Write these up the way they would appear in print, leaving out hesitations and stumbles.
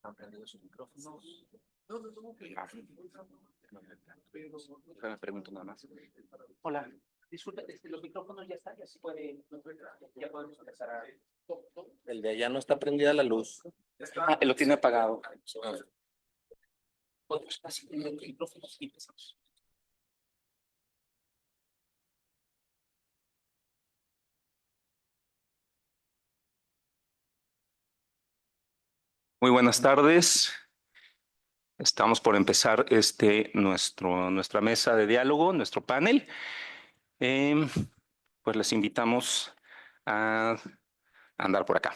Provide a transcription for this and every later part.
¿Han prendido sus micrófonos? Me pregunto nada más. Hola, disculpe, los micrófonos ya están, ya se puede, ya podemos empezar a... El de allá no está prendida la luz. Ah, lo tiene apagado. Podemos así prender los micrófonos y empezamos. Muy buenas tardes. Estamos por empezar nuestra mesa de diálogo, nuestro panel. Pues les invitamos a andar por acá.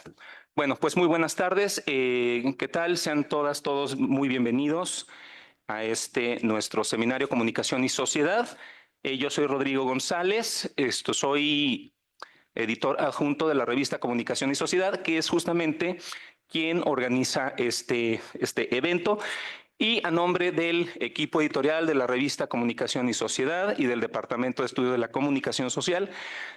Bueno, pues muy buenas tardes. ¿Qué tal? Sean todas, todos muy bienvenidos a nuestro seminario Comunicación y Sociedad. Yo soy Rodrigo González. Soy editor adjunto de la revista Comunicación y Sociedad, que es justamente quien organiza este evento. Y a nombre del equipo editorial de la revista Comunicación y Sociedad y del Departamento de Estudio de la Comunicación Social,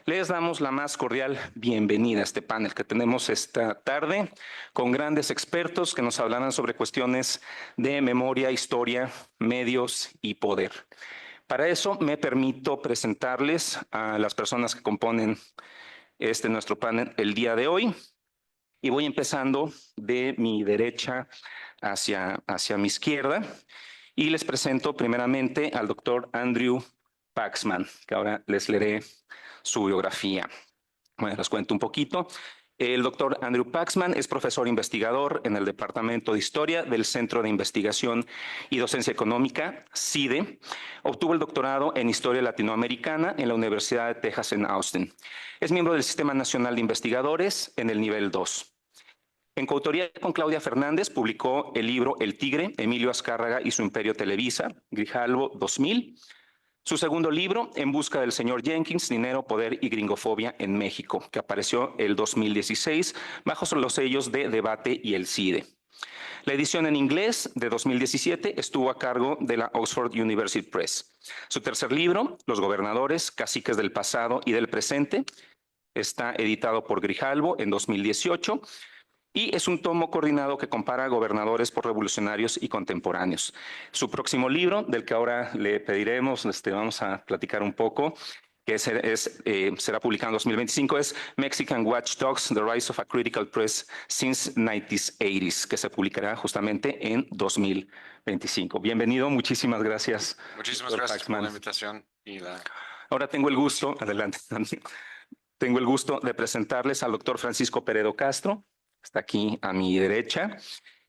les damos la más cordial bienvenida a este panel que tenemos esta tarde con grandes expertos que nos hablarán sobre cuestiones de memoria, historia, medios y poder. Para eso me permito presentarles a las personas que componen nuestro panel el día de hoy. Y voy empezando de mi derecha hacia mi izquierda y les presento primeramente al doctor Andrew Paxman, que ahora les leeré su biografía. Bueno, les cuento un poquito. El doctor Andrew Paxman es profesor investigador en el Departamento de Historia del Centro de Investigación y Docencia Económica, CIDE. Obtuvo el doctorado en Historia Latinoamericana en la Universidad de Texas en Austin. Es miembro del Sistema Nacional de Investigadores en el nivel 2. En coautoría con Claudia Fernández publicó el libro El Tigre, Emilio Azcárraga y su Imperio Televisa, Grijalvo 2000. Su segundo libro, En busca del señor Jenkins, Dinero, Poder y Gringofobia en México, que apareció el 2016 bajo los sellos de Debate y el CIDE. La edición en inglés de 2017 estuvo a cargo de la Oxford University Press. Su tercer libro, Los gobernadores, caciques del pasado y del presente, está editado por Grijalvo en 2018. Y es un tomo coordinado que compara gobernadores por revolucionarios y contemporáneos. Su próximo libro, del que ahora le pediremos, vamos a platicar un poco, que será publicado en 2025, es Mexican Watchdogs, The Rise of a Critical Press Since 1980s, que se publicará justamente en 2025. Bienvenido, muchísimas gracias. Muchísimas gracias por la invitación. Ahora tengo el gusto, adelante, tengo el gusto de presentarles al doctor Francisco Peredo Castro. Está aquí a mi derecha.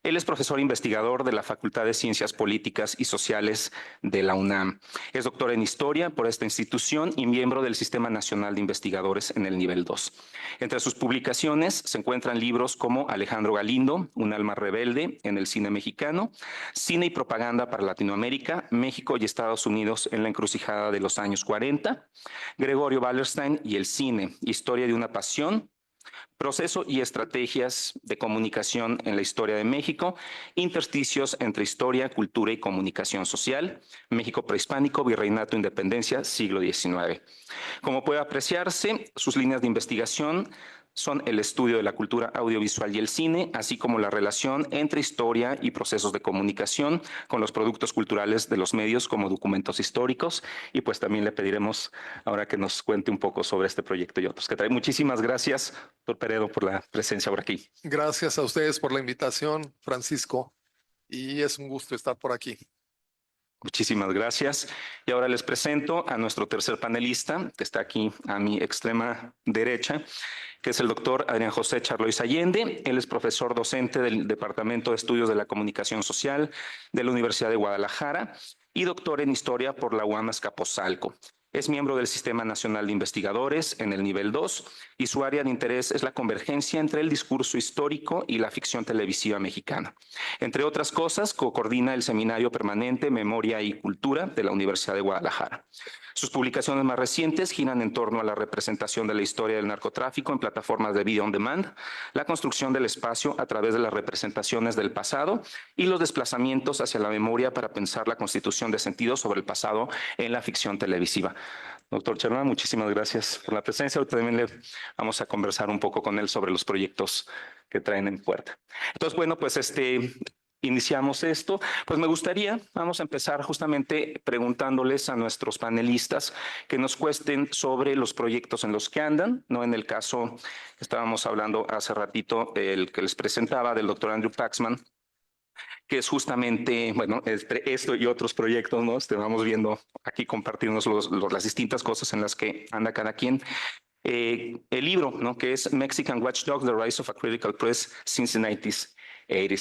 Él es profesor investigador de la Facultad de Ciencias Políticas y Sociales de la UNAM. Es doctor en Historia por esta institución y miembro del Sistema Nacional de Investigadores en el nivel 2. Entre sus publicaciones se encuentran libros como Alejandro Galindo, Un alma rebelde en el cine mexicano, Cine y propaganda para Latinoamérica, México y Estados Unidos en la encrucijada de los años 40, Gregorio Wallerstein y el cine, Historia de una pasión, Proceso y estrategias de comunicación en la historia de México, intersticios entre historia, cultura y comunicación social, México prehispánico, virreinato, independencia, siglo XIX. Como puede apreciarse, sus líneas de investigación son el estudio de la cultura audiovisual y el cine, así como la relación entre historia y procesos de comunicación con los productos culturales de los medios como documentos históricos. Y pues también le pediremos ahora que nos cuente un poco sobre este proyecto y otros que trae. Muchísimas gracias, doctor Peredo, por la presencia por aquí. Gracias a ustedes por la invitación, Francisco, y es un gusto estar por aquí. Muchísimas gracias. Y ahora les presento a nuestro tercer panelista, que está aquí a mi extrema derecha, que es el doctor Adrián José Charlois Allende. Él es profesor docente del Departamento de Estudios de la Comunicación Social de la Universidad de Guadalajara y doctor en Historia por la UAM Azcapotzalco. Es miembro del Sistema Nacional de Investigadores en el nivel 2 y su área de interés es la convergencia entre el discurso histórico y la ficción televisiva mexicana. Entre otras cosas, coordina el Seminario Permanente Memoria y Cultura de la Universidad de Guadalajara. Sus publicaciones más recientes giran en torno a la representación de la historia del narcotráfico en plataformas de video on demand, la construcción del espacio a través de las representaciones del pasado y los desplazamientos hacia la memoria para pensar la constitución de sentido sobre el pasado en la ficción televisiva. Doctor Cherman, muchísimas gracias por la presencia. Ahorita también le vamos a conversar un poco con él sobre los proyectos que traen en puerta. Entonces, bueno, pues iniciamos esto. Pues me gustaría, vamos a empezar justamente preguntándoles a nuestros panelistas que nos cuesten sobre los proyectos en los que andan, ¿no? En el caso, estábamos hablando hace ratito, el que les presentaba del doctor Andrew Paxman, que es justamente, bueno, esto y otros proyectos, ¿no? Vamos viendo aquí compartirnos las distintas cosas en las que anda cada quien. El libro, ¿no? Que es Mexican Watchdog, The Rise of a Critical Press Since the 1980s.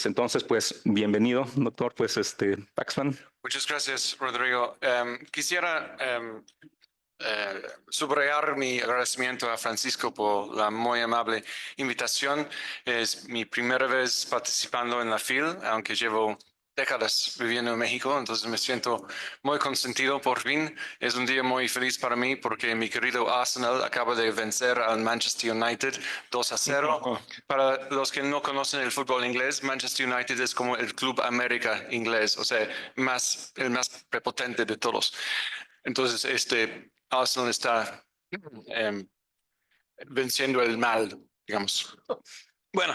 Entonces, pues, bienvenido, doctor, pues, Paxman. Muchas gracias, Rodrigo. Quisiera subrayar mi agradecimiento a Francisco por la muy amable invitación. Es mi primera vez participando en la FIL, aunque llevo décadas viviendo en México, entonces me siento muy consentido por fin. Es un día muy feliz para mí porque mi querido Arsenal acaba de vencer al Manchester United 2-0. Para los que no conocen el fútbol inglés, Manchester United es como el Club América inglés, o sea, el más prepotente de todos. Entonces, Arsenal está venciendo el mal, digamos. Bueno,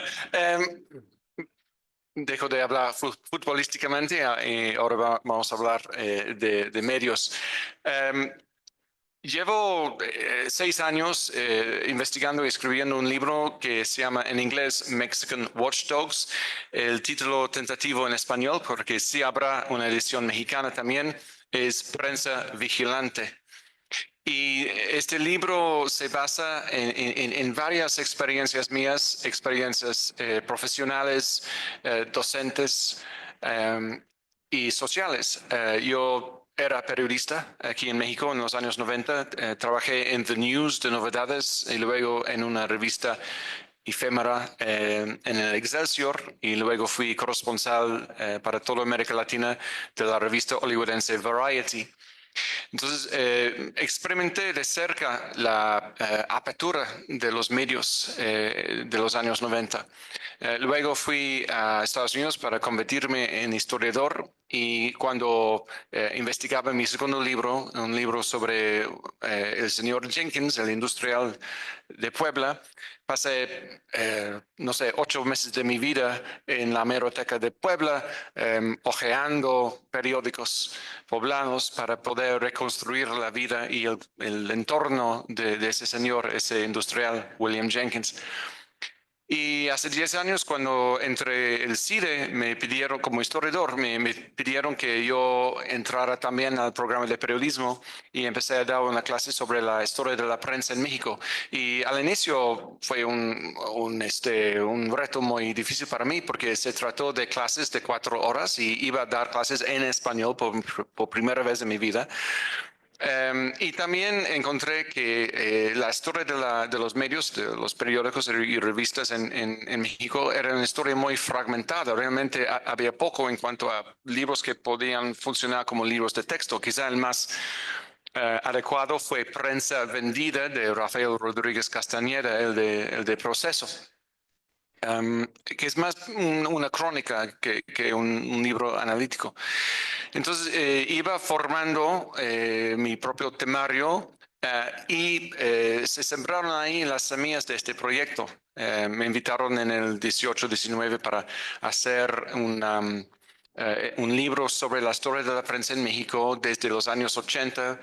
dejo de hablar futbolísticamente y ahora vamos a hablar de medios. Llevo 6 años investigando y escribiendo un libro que se llama en inglés Mexican Watchdogs, el título tentativo en español, porque sí habrá una edición mexicana también, es Prensa Vigilante. Y este libro se basa en varias experiencias mías, experiencias profesionales, docentes y sociales. Yo era periodista aquí en México en los años 90. Trabajé en The News de novedades y luego en una revista efímera en el Excelsior y luego fui corresponsal para toda América Latina de la revista hollywoodense Variety. Entonces, experimenté de cerca la apertura de los medios de los años 90. Luego fui a Estados Unidos para convertirme en historiador y cuando investigaba mi segundo libro, un libro sobre el señor Jenkins, el industrial de Puebla, pasé, no sé, 8 meses de mi vida en la hemeroteca de Puebla, hojeando periódicos poblanos para poder reconstruir la vida y el entorno de ese señor, ese industrial, William Jenkins. Y hace 10 años, cuando entré el CIDE, me pidieron, como historiador, me pidieron que yo entrara también al programa de periodismo y empecé a dar una clase sobre la historia de la prensa en México. Y al inicio fue un reto muy difícil para mí porque se trató de clases de 4 horas y iba a dar clases en español por primera vez en mi vida. Y también encontré que la historia de los medios, de los periódicos y revistas en México era una historia muy fragmentada. Realmente había poco en cuanto a libros que podían funcionar como libros de texto. Quizá el más adecuado fue Prensa Vendida de Rafael Rodríguez Castañeda, el de Proceso. Que es más una crónica que un libro analítico. Entonces iba formando mi propio temario y se sembraron ahí las semillas de este proyecto. Me invitaron en el 18-19 para hacer un libro sobre la historia de la prensa en México desde los años 80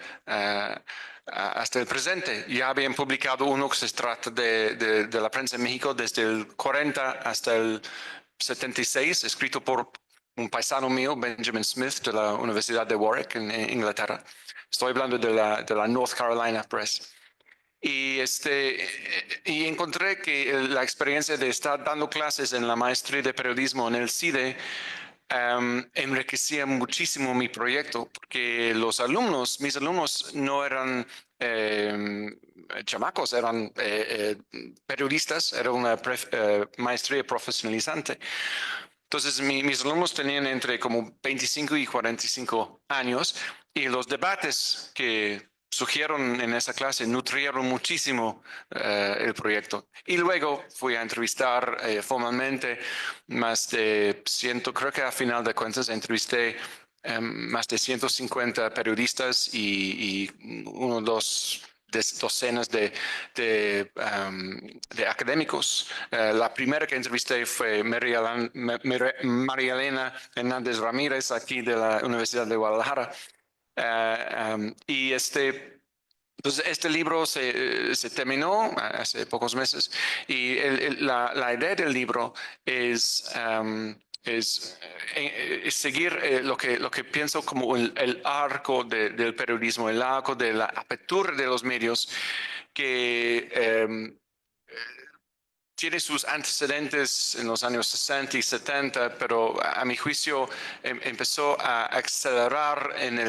hasta el presente. Ya habían publicado uno que se trata de la prensa en México desde el 40 hasta el 76, escrito por un paisano mío, Benjamin Smith, de la Universidad de Warwick en Inglaterra. Estoy hablando de la North Carolina Press. Y encontré que la experiencia de estar dando clases en la maestría de periodismo en el CIDE enriquecía muchísimo mi proyecto, porque mis alumnos no eran chamacos, eran periodistas, era una maestría profesionalizante. Entonces, mis alumnos tenían entre como 25 y 45 años y los debates que surgieron en esa clase nutrieron muchísimo el proyecto. Y luego fui a entrevistar formalmente más de 100, creo que a final de cuentas entrevisté más de 150 periodistas y dos docenas de académicos. La primera que entrevisté fue María Elena Hernández Ramírez, aquí de la Universidad de Guadalajara. Entonces, este libro se terminó hace pocos meses y la idea del libro es seguir lo que pienso como el arco del periodismo, el arco de la apertura de los medios que tiene sus antecedentes en los años 60 y 70, pero a mi juicio empezó a acelerar en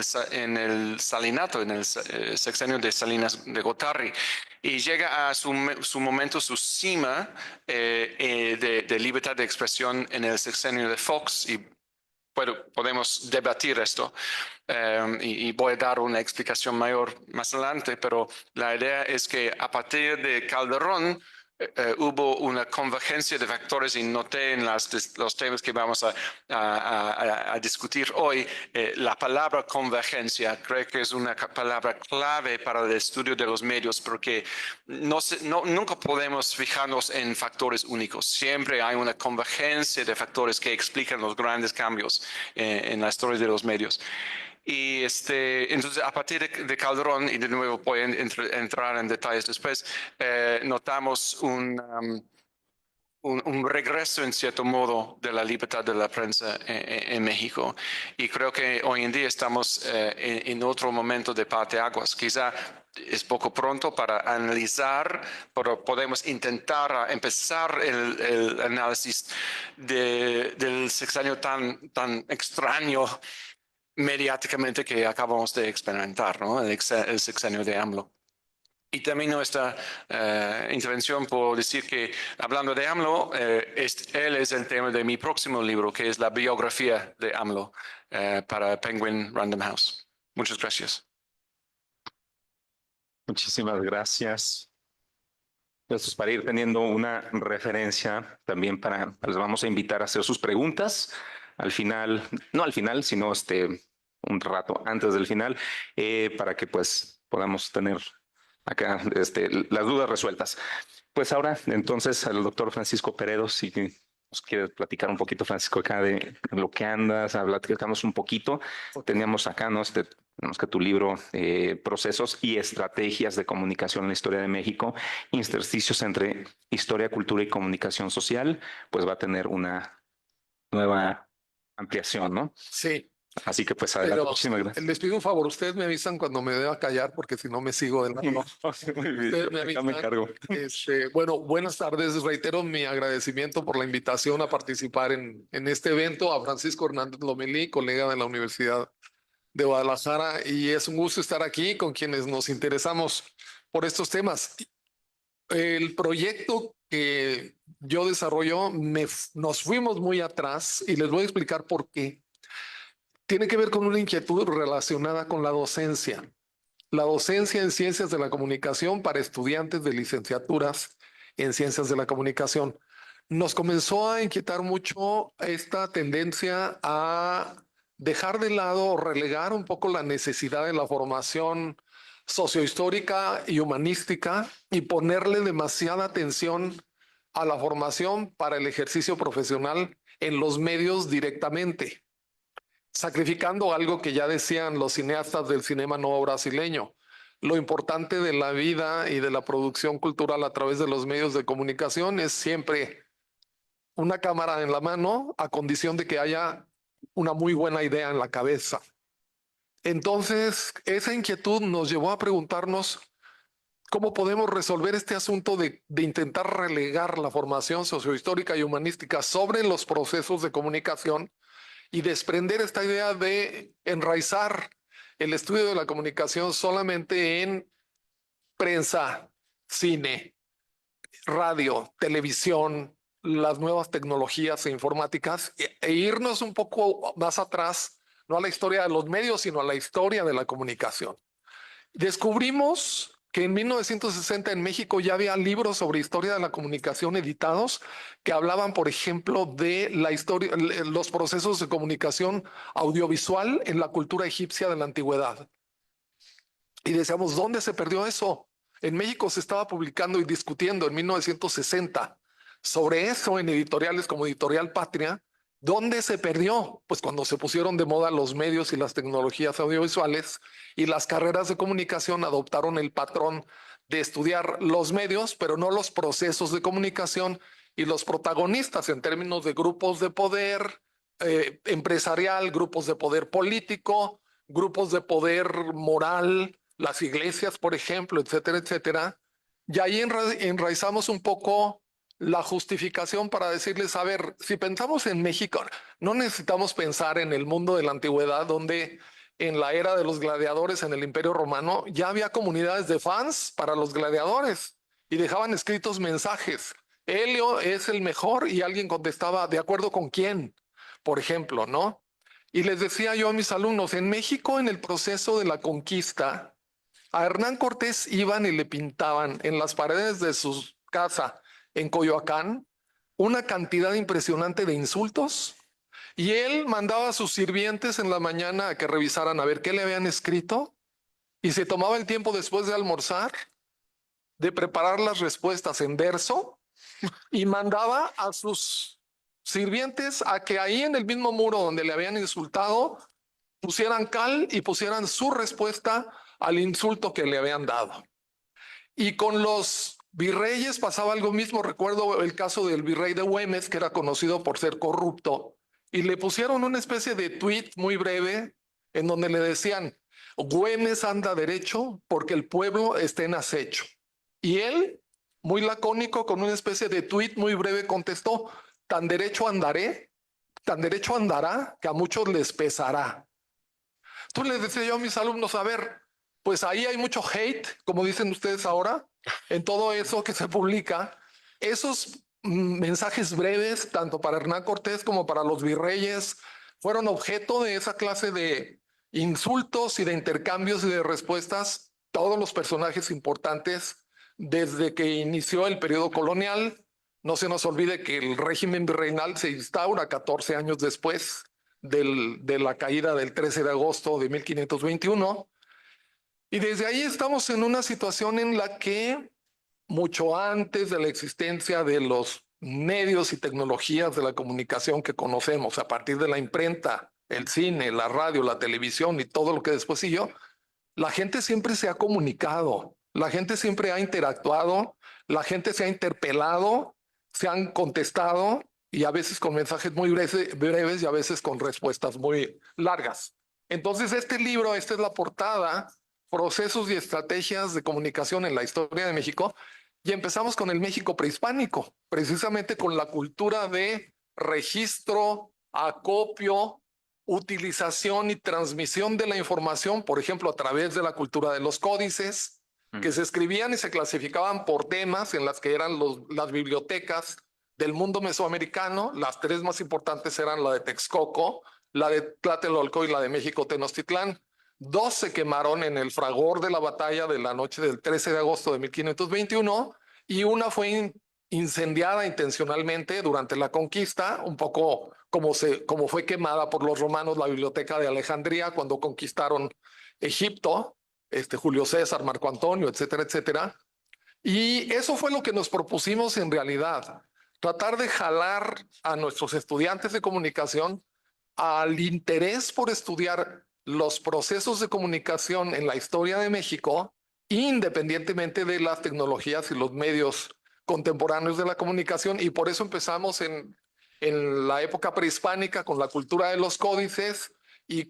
el salinato, en el sexenio de Salinas de Gortari, y llega a su momento, su cima de libertad de expresión en el sexenio de Fox, y podemos debatir esto. Y voy a dar una explicación mayor más adelante, pero la idea es que a partir de Calderón, hubo una convergencia de factores y noté en los temas que vamos a discutir hoy, la palabra convergencia creo que es una palabra clave para el estudio de los medios porque nunca podemos fijarnos en factores únicos. Siempre hay una convergencia de factores que explican los grandes cambios en la historia de los medios. Y entonces, a partir de Calderón, y de nuevo voy a entrar en detalles después, notamos un regreso, en cierto modo, de la libertad de la prensa en México. Y creo que hoy en día estamos en otro momento de parteaguas. Quizá es poco pronto para analizar, pero podemos intentar empezar el análisis del sexenio tan extraño mediáticamente que acabamos de experimentar, ¿no? El sexenio de AMLO. Y termino esta intervención por decir que, hablando de AMLO, él es el tema de mi próximo libro, que es la biografía de AMLO para Penguin Random House. Muchas gracias. Muchísimas gracias. Entonces, para ir teniendo una referencia también les vamos a invitar a hacer sus preguntas al final, no al final, sino un rato antes del final, para que pues podamos tener acá las dudas resueltas. Pues ahora, entonces, al doctor Francisco Peredo, si nos quiere platicar un poquito, Francisco, acá de lo que andas, platicamos un poquito. Teníamos acá, ¿no? Tenemos que tu libro, Procesos y Estrategias de Comunicación en la Historia de México, intersticios entre historia, cultura y comunicación social, pues va a tener una nueva ampliación, ¿no? Sí. Así que pues adelante, Pero muchísimas gracias. les pido un favor, ustedes me avisan cuando me deba callar, porque si no me sigo de largo. Muy bien, Ustedes me acá me avisan. encargo. Bueno, buenas tardes. Reitero mi agradecimiento por la invitación a participar en este evento a Francisco Hernández Lomelí, colega de la Universidad de Guadalajara, y es un gusto estar aquí con quienes nos interesamos por estos temas. El proyecto que yo desarrollo, nos fuimos muy atrás y les voy a explicar por qué. Tiene que ver con una inquietud relacionada con la docencia. La docencia en ciencias de la comunicación para estudiantes de licenciaturas en ciencias de la comunicación. Nos comenzó a inquietar mucho esta tendencia a dejar de lado o relegar un poco la necesidad de la formación sociohistórica y humanística y ponerle demasiada atención a la formación para el ejercicio profesional en los medios directamente, sacrificando algo que ya decían los cineastas del cinema nuevo brasileño. Lo importante de la vida y de la producción cultural a través de los medios de comunicación es siempre una cámara en la mano a condición de que haya una muy buena idea en la cabeza. Entonces, esa inquietud nos llevó a preguntarnos cómo podemos resolver este asunto de intentar relegar la formación sociohistórica y humanística sobre los procesos de comunicación y desprender esta idea de enraizar el estudio de la comunicación solamente en prensa, cine, radio, televisión, las nuevas tecnologías e informáticas e irnos un poco más atrás, no a la historia de los medios, sino a la historia de la comunicación. Descubrimos que en 1960 en México ya había libros sobre historia de la comunicación editados que hablaban, por ejemplo, de la historia, los procesos de comunicación audiovisual en la cultura egipcia de la antigüedad. Y decíamos, ¿dónde se perdió eso? En México se estaba publicando y discutiendo en 1960 sobre eso en editoriales como Editorial Patria. ¿Dónde se perdió? Pues cuando se pusieron de moda los medios y las tecnologías audiovisuales y las carreras de comunicación adoptaron el patrón de estudiar los medios, pero no los procesos de comunicación y los protagonistas en términos de grupos de poder empresarial, grupos de poder político, grupos de poder moral, las iglesias, por ejemplo, etcétera, etcétera. Y ahí enraizamos un poco la justificación para decirles, a ver, si pensamos en México, no necesitamos pensar en el mundo de la antigüedad, donde en la era de los gladiadores en el Imperio Romano ya había comunidades de fans para los gladiadores y dejaban escritos mensajes. Helio es el mejor y alguien contestaba, ¿de acuerdo con quién? Por ejemplo, ¿no? Y les decía yo a mis alumnos, en México, en el proceso de la conquista, a Hernán Cortés iban y le pintaban en las paredes de su casa en Coyoacán una cantidad impresionante de insultos y él mandaba a sus sirvientes en la mañana a que revisaran a ver qué le habían escrito y se tomaba el tiempo después de almorzar de preparar las respuestas en verso y mandaba a sus sirvientes a que ahí en el mismo muro donde le habían insultado pusieran cal y pusieran su respuesta al insulto que le habían dado. Y con los virreyes pasaba algo mismo. Recuerdo el caso del virrey de Güemes, que era conocido por ser corrupto, y le pusieron una especie de tuit muy breve en donde le decían, Güemes anda derecho porque el pueblo está en acecho. Y él, muy lacónico, con una especie de tuit muy breve, contestó, tan derecho andaré, tan derecho andará, que a muchos les pesará. Tú les decía yo a mis alumnos, a ver, pues ahí hay mucho hate, como dicen ustedes ahora, en todo eso que se publica. Esos mensajes breves, tanto para Hernán Cortés como para los virreyes, fueron objeto de esa clase de insultos y de intercambios y de respuestas. Todos los personajes importantes desde que inició el periodo colonial. No se nos olvide que el régimen virreinal se instaura 14 años después de la caída del 13 de agosto de 1521. Y desde ahí estamos en una situación en la que mucho antes de la existencia de los medios y tecnologías de la comunicación que conocemos, a partir de la imprenta, el cine, la radio, la televisión y todo lo que después siguió, la gente siempre se ha comunicado, la gente siempre ha interactuado, la gente se ha interpelado, se han contestado y a veces con mensajes muy breves y a veces con respuestas muy largas. Entonces este libro, esta es la portada, Procesos y Estrategias de Comunicación en la Historia de México, y empezamos con el México prehispánico, precisamente con la cultura de registro, acopio, utilización y transmisión de la información, por ejemplo, a través de la cultura de los códices, que se escribían y se clasificaban por temas en las que eran las bibliotecas del mundo mesoamericano. Las tres más importantes eran la de Texcoco, la de Tlatelolco y la de México Tenochtitlán. Dos se quemaron en el fragor de la batalla de la noche del 13 de agosto de 1521 y una fue incendiada intencionalmente durante la conquista, un poco como fue quemada por los romanos la biblioteca de Alejandría cuando conquistaron Egipto, Julio César, Marco Antonio, etcétera, etcétera. Y eso fue lo que nos propusimos en realidad, tratar de jalar a nuestros estudiantes de comunicación al interés por estudiar los procesos de comunicación en la historia de México, independientemente de las tecnologías y los medios contemporáneos de la comunicación. Y por eso empezamos en la época prehispánica con la cultura de los códices y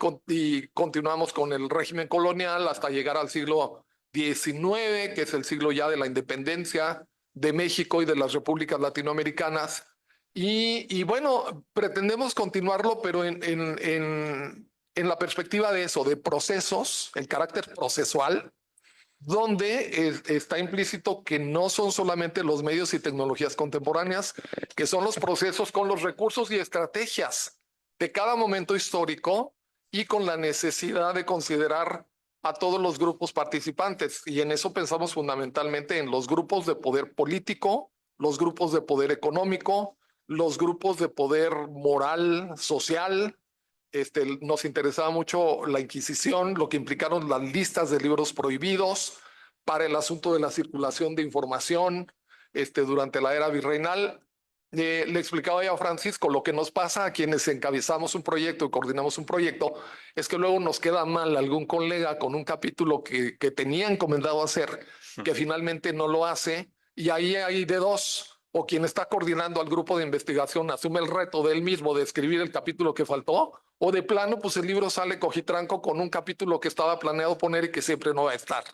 continuamos con el régimen colonial hasta llegar al siglo XIX, que es el siglo ya de la independencia de México y de las repúblicas latinoamericanas. Y bueno, pretendemos continuarlo, pero en la perspectiva de eso, de procesos, el carácter procesual, donde está implícito que no son solamente los medios y tecnologías contemporáneas, que son los procesos con los recursos y estrategias de cada momento histórico y con la necesidad de considerar a todos los grupos participantes. Y en eso pensamos fundamentalmente en los grupos de poder político, los grupos de poder económico, los grupos de poder moral, social. Nos interesaba mucho la Inquisición, lo que implicaron las listas de libros prohibidos para el asunto de la circulación de información durante la era virreinal. Le explicaba ya a Francisco, lo que nos pasa a quienes encabezamos un proyecto y coordinamos un proyecto es que luego nos queda mal algún colega con un capítulo que tenía encomendado hacer, que finalmente no lo hace, y ahí hay de dos: o quien está coordinando al grupo de investigación asume el reto de él mismo de escribir el capítulo que faltó, o de plano pues el libro sale cojitranco con un capítulo que estaba planeado poner y que siempre no va a estar.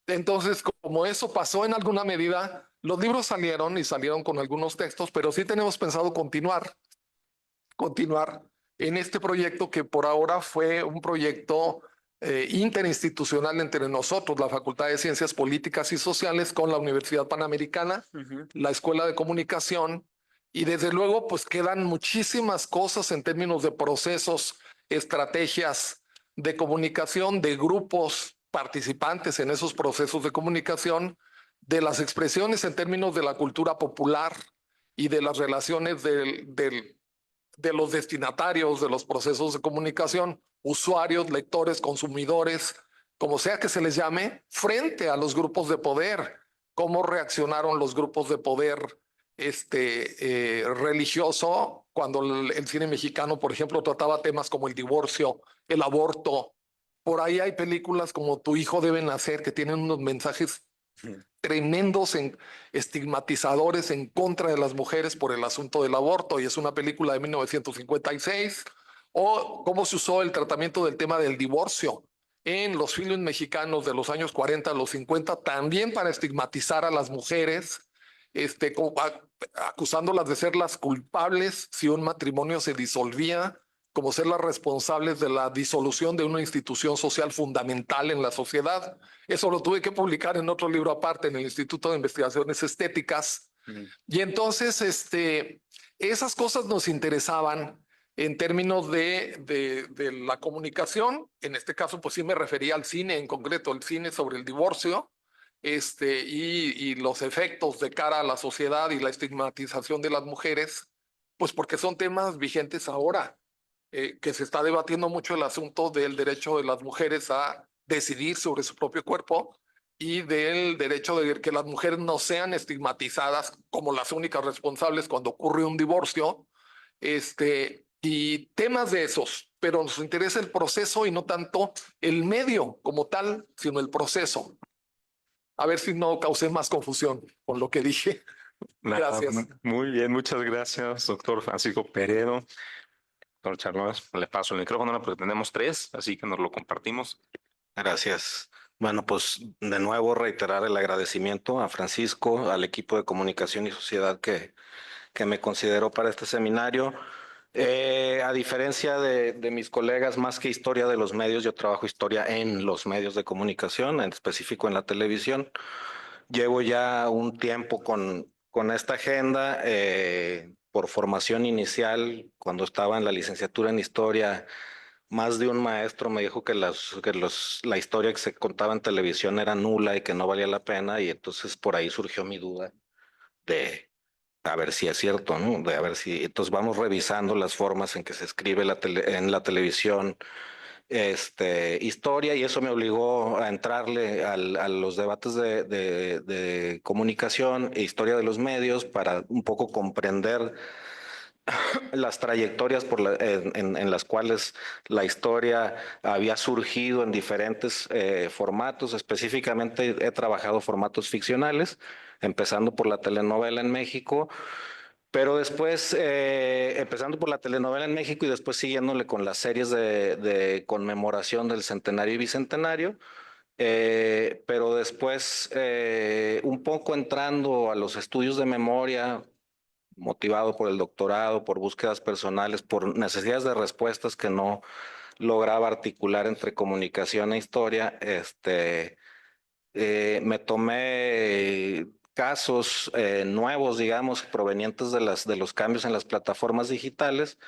Entonces, como eso pasó en alguna medida, los libros salieron y salieron con algunos textos, pero sí tenemos pensado continuar en este proyecto, que por ahora fue un proyecto interinstitucional entre nosotros, la Facultad de Ciencias Políticas y Sociales, con la Universidad Panamericana, la Escuela de Comunicación, y desde luego pues quedan muchísimas cosas en términos de procesos, estrategias de comunicación, de grupos participantes en esos procesos de comunicación, de las expresiones en términos de la cultura popular y de las relaciones de los destinatarios de los procesos de comunicación, usuarios, lectores, consumidores, como sea que se les llame, frente a los grupos de poder. Cómo reaccionaron los grupos de poder religioso cuando el cine mexicano, por ejemplo, trataba temas como el divorcio, el aborto. Por ahí hay películas como Tu hijo debe nacer, que tienen unos mensajes tremendos, estigmatizadores en contra de las mujeres por el asunto del aborto, y es una película de 1956. O cómo se usó el tratamiento del tema del divorcio en los filmes mexicanos de los años 40 a los 50, también para estigmatizar a las mujeres, acusándolas de ser las culpables si un matrimonio se disolvía, como ser las responsables de la disolución de una institución social fundamental en la sociedad. Eso lo tuve que publicar en otro libro aparte, en el Instituto de Investigaciones Estéticas. Y entonces esas cosas nos interesaban en términos de la comunicación. En este caso, pues sí me refería al cine, en concreto el cine sobre el divorcio, y los efectos de cara a la sociedad y la estigmatización de las mujeres, pues porque son temas vigentes ahora. Que se está debatiendo mucho el asunto del derecho de las mujeres a decidir sobre su propio cuerpo, y del derecho de que las mujeres no sean estigmatizadas como las únicas responsables cuando ocurre un divorcio, y temas de esos. Pero nos interesa el proceso y no tanto el medio como tal, sino el proceso. A ver si no causé más confusión con lo que dije. Gracias. Muy bien, muchas gracias, doctor Francisco Peredo. Doctor Charlos, le paso el micrófono porque tenemos tres, así que nos lo compartimos. Gracias. Bueno, pues de nuevo reiterar el agradecimiento a Francisco, al equipo de comunicación y sociedad que me consideró para este seminario. A diferencia de mis colegas, más que historia de los medios, yo trabajo historia en los medios de comunicación, en específico en la televisión. Llevo ya un tiempo con esta agenda. Por formación inicial, cuando estaba en la licenciatura en historia, más de un maestro me dijo que la historia que se contaba en televisión era nula y que no valía la pena, y entonces por ahí surgió mi duda de a ver si es cierto, ¿no? De a ver si, entonces vamos revisando las formas en que se escribe en la televisión, historia, y eso me obligó a entrarle a los debates de comunicación e historia de los medios para un poco comprender las trayectorias en las cuales la historia había surgido en diferentes formatos. Específicamente he trabajado formatos ficcionales, empezando por la telenovela en México, pero después, empezando por la telenovela en México y después siguiéndole con las series de conmemoración del centenario y bicentenario. Pero después, un poco entrando a los estudios de memoria, motivado por el doctorado, por búsquedas personales, por necesidades de respuestas que no lograba articular entre comunicación e historia, me tomé casos nuevos, digamos, provenientes de los cambios en las plataformas digitales,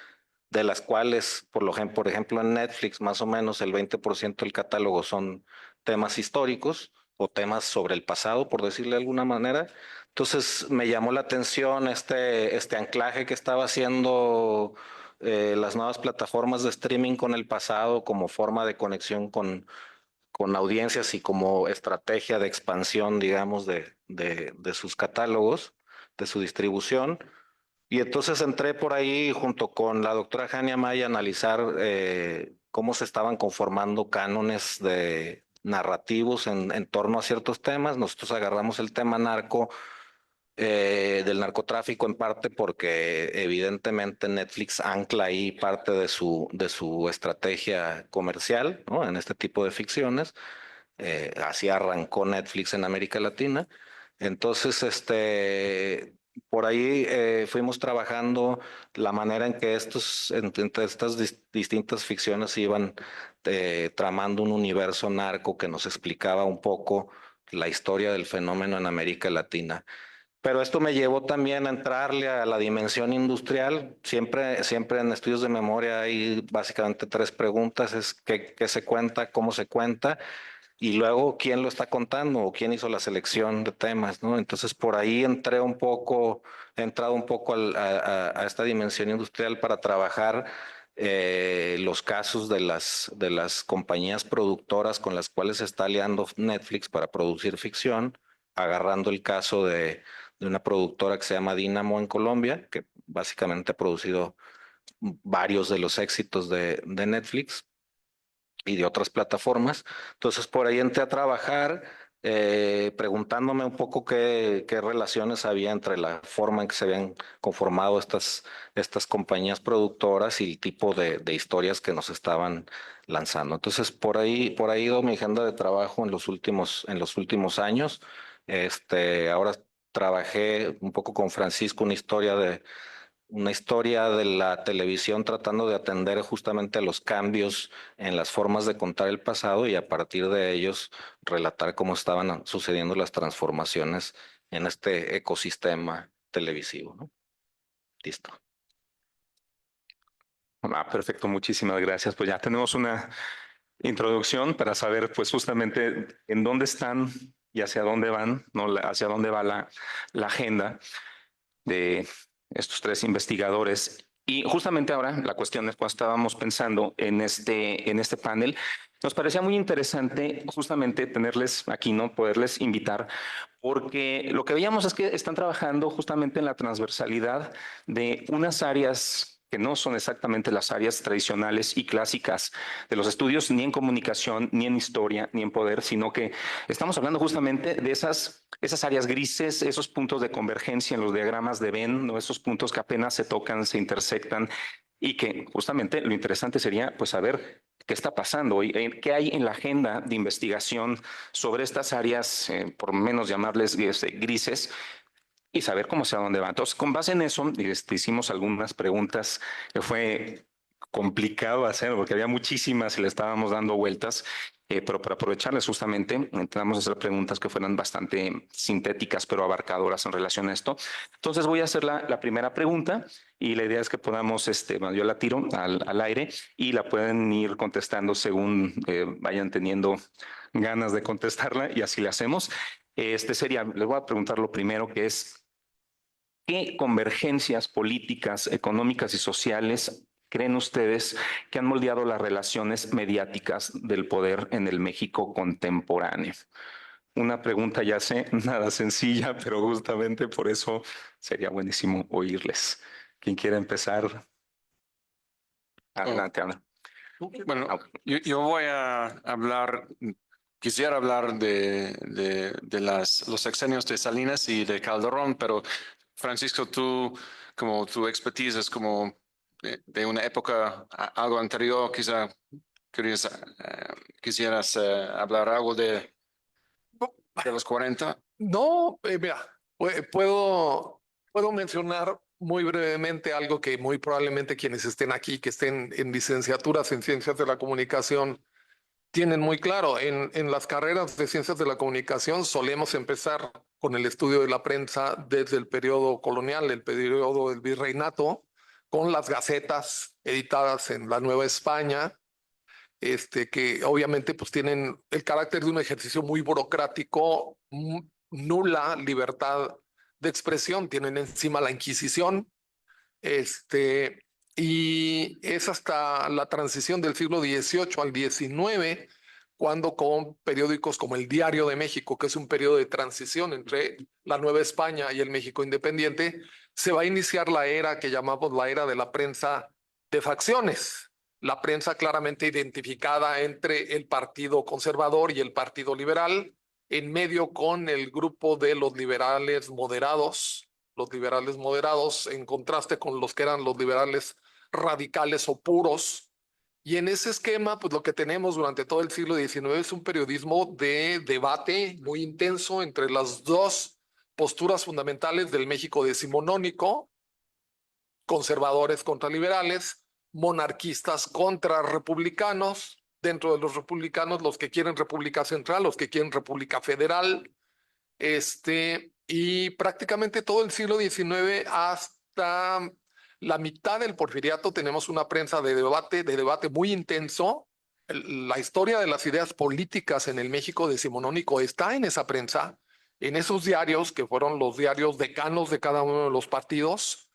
de las cuales, por ejemplo, en Netflix, más o menos el 20% del catálogo son temas históricos o temas sobre el pasado, por decirle de alguna manera. Entonces me llamó la atención este anclaje que estaba haciendo las nuevas plataformas de streaming con el pasado como forma de conexión con audiencias y como estrategia de expansión, digamos, de sus catálogos, de su distribución. Y entonces entré por ahí junto con la doctora Jania May a analizar cómo se estaban conformando cánones de narrativos en torno a ciertos temas. Nosotros agarramos el tema del narcotráfico en parte porque evidentemente Netflix ancla ahí parte de su estrategia comercial, ¿no? En este tipo de ficciones. Así arrancó Netflix en América Latina. Entonces, por ahí fuimos trabajando la manera en que entre estas distintas ficciones iban tramando un universo narco que nos explicaba un poco la historia del fenómeno en América Latina. Pero esto me llevó también a entrarle a la dimensión industrial. Siempre en estudios de memoria hay básicamente tres preguntas: es qué se cuenta, cómo se cuenta, y luego quién lo está contando o quién hizo la selección de temas, ¿no? Entonces por ahí he entrado un poco a esta dimensión industrial para trabajar los casos de las compañías productoras con las cuales se está aliando Netflix para producir ficción, agarrando el caso de una productora que se llama Dynamo en Colombia, que básicamente ha producido varios de los éxitos de Netflix y de otras plataformas. Entonces por ahí entré a trabajar preguntándome un poco qué relaciones había entre la forma en que se habían conformado estas compañías productoras y el tipo de historias que nos estaban lanzando. Entonces por ahí ha ido mi agenda de trabajo en los últimos años. Ahora trabajé un poco con Francisco una historia de la televisión tratando de atender justamente a los cambios en las formas de contar el pasado y a partir de ellos relatar cómo estaban sucediendo las transformaciones en este ecosistema televisivo, ¿no? Listo. Perfecto, muchísimas gracias. Pues ya tenemos una introducción para saber pues justamente en dónde están y hacia dónde van, ¿no? Hacia dónde va la agenda de estos tres investigadores. Y justamente ahora la cuestión es, cuando estábamos pensando en este panel, nos parecía muy interesante justamente tenerles aquí, ¿no? Poderles invitar, porque lo que veíamos es que están trabajando justamente en la transversalidad de unas áreas que no son exactamente las áreas tradicionales y clásicas de los estudios, ni en comunicación, ni en historia, ni en poder, sino que estamos hablando justamente de esas áreas grises, esos puntos de convergencia en los diagramas de Venn, ¿no? Esos puntos que apenas se tocan, se intersectan, y que justamente lo interesante sería pues saber qué está pasando, qué hay en la agenda de investigación sobre estas áreas, por menos llamarles grises, y saber cómo sea dónde va. Entonces, con base en eso, hicimos algunas preguntas que fue complicado hacer porque había muchísimas y le estábamos dando vueltas, pero para aprovecharles justamente, intentamos hacer preguntas que fueran bastante sintéticas, pero abarcadoras en relación a esto. Entonces voy a hacer la primera pregunta y la idea es que podamos, bueno, yo la tiro al aire y la pueden ir contestando según vayan teniendo ganas de contestarla y así le hacemos. Les voy a preguntar lo primero, que es: ¿qué convergencias políticas, económicas y sociales creen ustedes que han moldeado las relaciones mediáticas del poder en el México contemporáneo? Una pregunta, ya sé, nada sencilla, pero justamente por eso sería buenísimo oírles. ¿Quién quiere empezar? Adelante, Ana. Bueno, yo voy a hablar, quisiera hablar de los sexenios de Salinas y de Calderón, pero Francisco, como tu expertise es como de una época algo anterior, quisieras hablar algo de los 40. No, mira, puedo mencionar muy brevemente algo que muy probablemente quienes estén aquí, que estén en licenciaturas en ciencias de la comunicación, tienen muy claro. En las carreras de ciencias de la comunicación solemos empezar con el estudio de la prensa desde el periodo colonial, el periodo del virreinato, con las gacetas editadas en la Nueva España, que obviamente pues tienen el carácter de un ejercicio muy burocrático, nula libertad de expresión, tienen encima la Inquisición, y es hasta la transición del siglo XVIII al XIX cuando con periódicos como el Diario de México, que es un periodo de transición entre la Nueva España y el México independiente, se va a iniciar la era que llamamos la era de la prensa de facciones. La prensa claramente identificada entre el Partido Conservador y el Partido Liberal, en medio con el grupo de los liberales moderados, en contraste con los que eran los liberales radicales o puros. Y en ese esquema, pues lo que tenemos durante todo el siglo XIX es un periodismo de debate muy intenso entre las dos posturas fundamentales del México decimonónico, conservadores contra liberales, monarquistas contra republicanos, dentro de los republicanos los que quieren república central, los que quieren república federal, y prácticamente todo el siglo XIX hasta la mitad del Porfiriato tenemos una prensa de debate muy intenso. La historia de las ideas políticas en el México decimonónico está en esa prensa, en esos diarios que fueron los diarios decanos de cada uno de los partidos.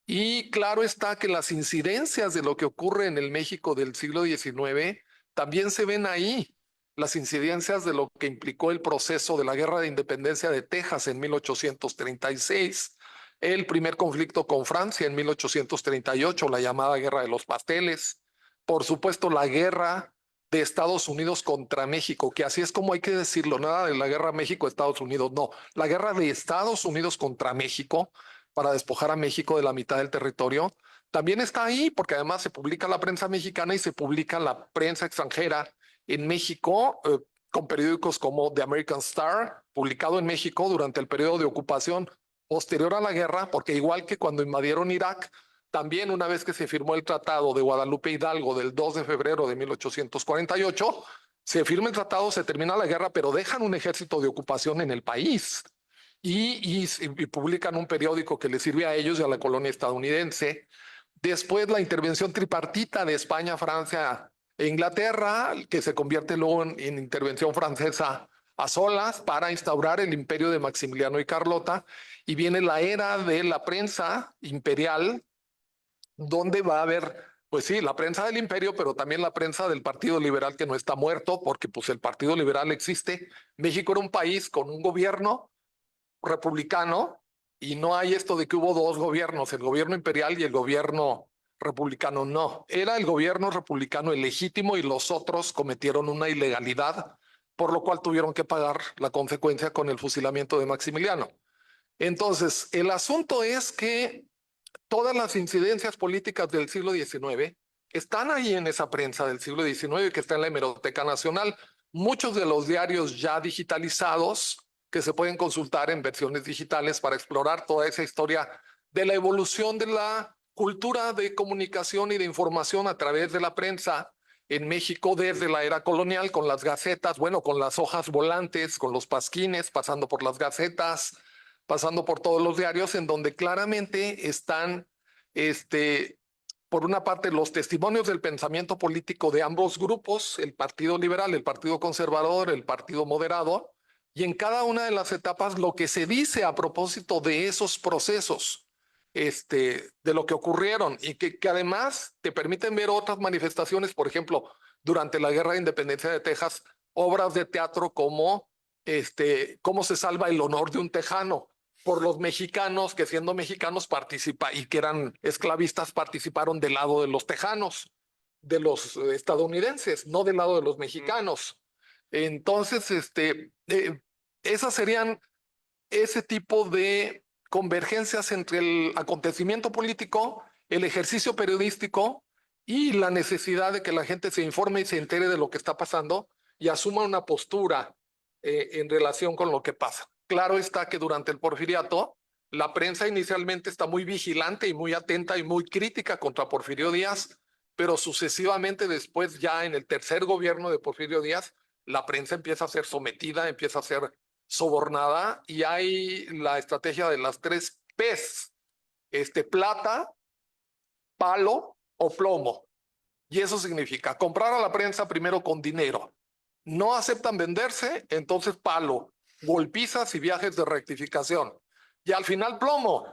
Y claro está que las incidencias de lo que ocurre en el México del siglo XIX también se ven ahí. Las incidencias de lo que implicó el proceso de la Guerra de Independencia de Texas en 1836, el primer conflicto con Francia en 1838, la llamada Guerra de los Pasteles, por supuesto la guerra de Estados Unidos contra México, que así es como hay que decirlo, nada de la guerra México-Estados Unidos, no, la guerra de Estados Unidos contra México para despojar a México de la mitad del territorio, también está ahí, porque además se publica la prensa mexicana y se publica la prensa extranjera en México, con periódicos como The American Star, publicado en México durante el periodo de ocupación posterior a la guerra, porque igual que cuando invadieron Irak, también una vez que se firmó el Tratado de Guadalupe Hidalgo del 2 de febrero de 1848, se firma el tratado, se termina la guerra, pero dejan un ejército de ocupación en el país y publican un periódico que les sirve a ellos y a la colonia estadounidense. Después la intervención tripartita de España, Francia e Inglaterra, que se convierte luego en intervención francesa a solas para instaurar el imperio de Maximiliano y Carlota, y viene la era de la prensa imperial, donde va a haber, pues sí, la prensa del imperio, pero también la prensa del Partido Liberal, que no está muerto, porque pues el Partido Liberal existe. México era un país con un gobierno republicano y no hay esto de que hubo dos gobiernos, el gobierno imperial y el gobierno republicano. No, era el gobierno republicano el legítimo y los otros cometieron una ilegalidad, por lo cual tuvieron que pagar la consecuencia con el fusilamiento de Maximiliano. Entonces, el asunto es que todas las incidencias políticas del siglo XIX están ahí en esa prensa del siglo XIX que está en la Hemeroteca Nacional. Muchos de los diarios ya digitalizados que se pueden consultar en versiones digitales para explorar toda esa historia de la evolución de la cultura de comunicación y de información a través de la prensa en México desde la era colonial, con las gacetas, bueno, con las hojas volantes, con los pasquines, pasando por las gacetas, pasando por todos los diarios, en donde claramente están, por una parte, los testimonios del pensamiento político de ambos grupos, el Partido Liberal, el Partido Conservador, el Partido Moderado, y en cada una de las etapas lo que se dice a propósito de esos procesos, de lo que ocurrieron, y que además te permiten ver otras manifestaciones, por ejemplo, durante la Guerra de Independencia de Texas, obras de teatro como cómo se salva el honor de un tejano por los mexicanos que siendo mexicanos y que eran esclavistas participaron del lado de los tejanos, de los estadounidenses, no del lado de los mexicanos. Entonces, esas serían ese tipo de convergencias entre el acontecimiento político, el ejercicio periodístico y la necesidad de que la gente se informe y se entere de lo que está pasando y asuma una postura en relación con lo que pasa. Claro está que durante el Porfiriato, la prensa inicialmente está muy vigilante y muy atenta y muy crítica contra Porfirio Díaz, pero sucesivamente después, ya en el tercer gobierno de Porfirio Díaz, la prensa empieza a ser sometida, empieza a ser sobornada, y hay la estrategia de las 3 P's, plata, palo o plomo. Y eso significa comprar a la prensa primero con dinero. No aceptan venderse, entonces palo, golpizas y viajes de rectificación. Y al final plomo,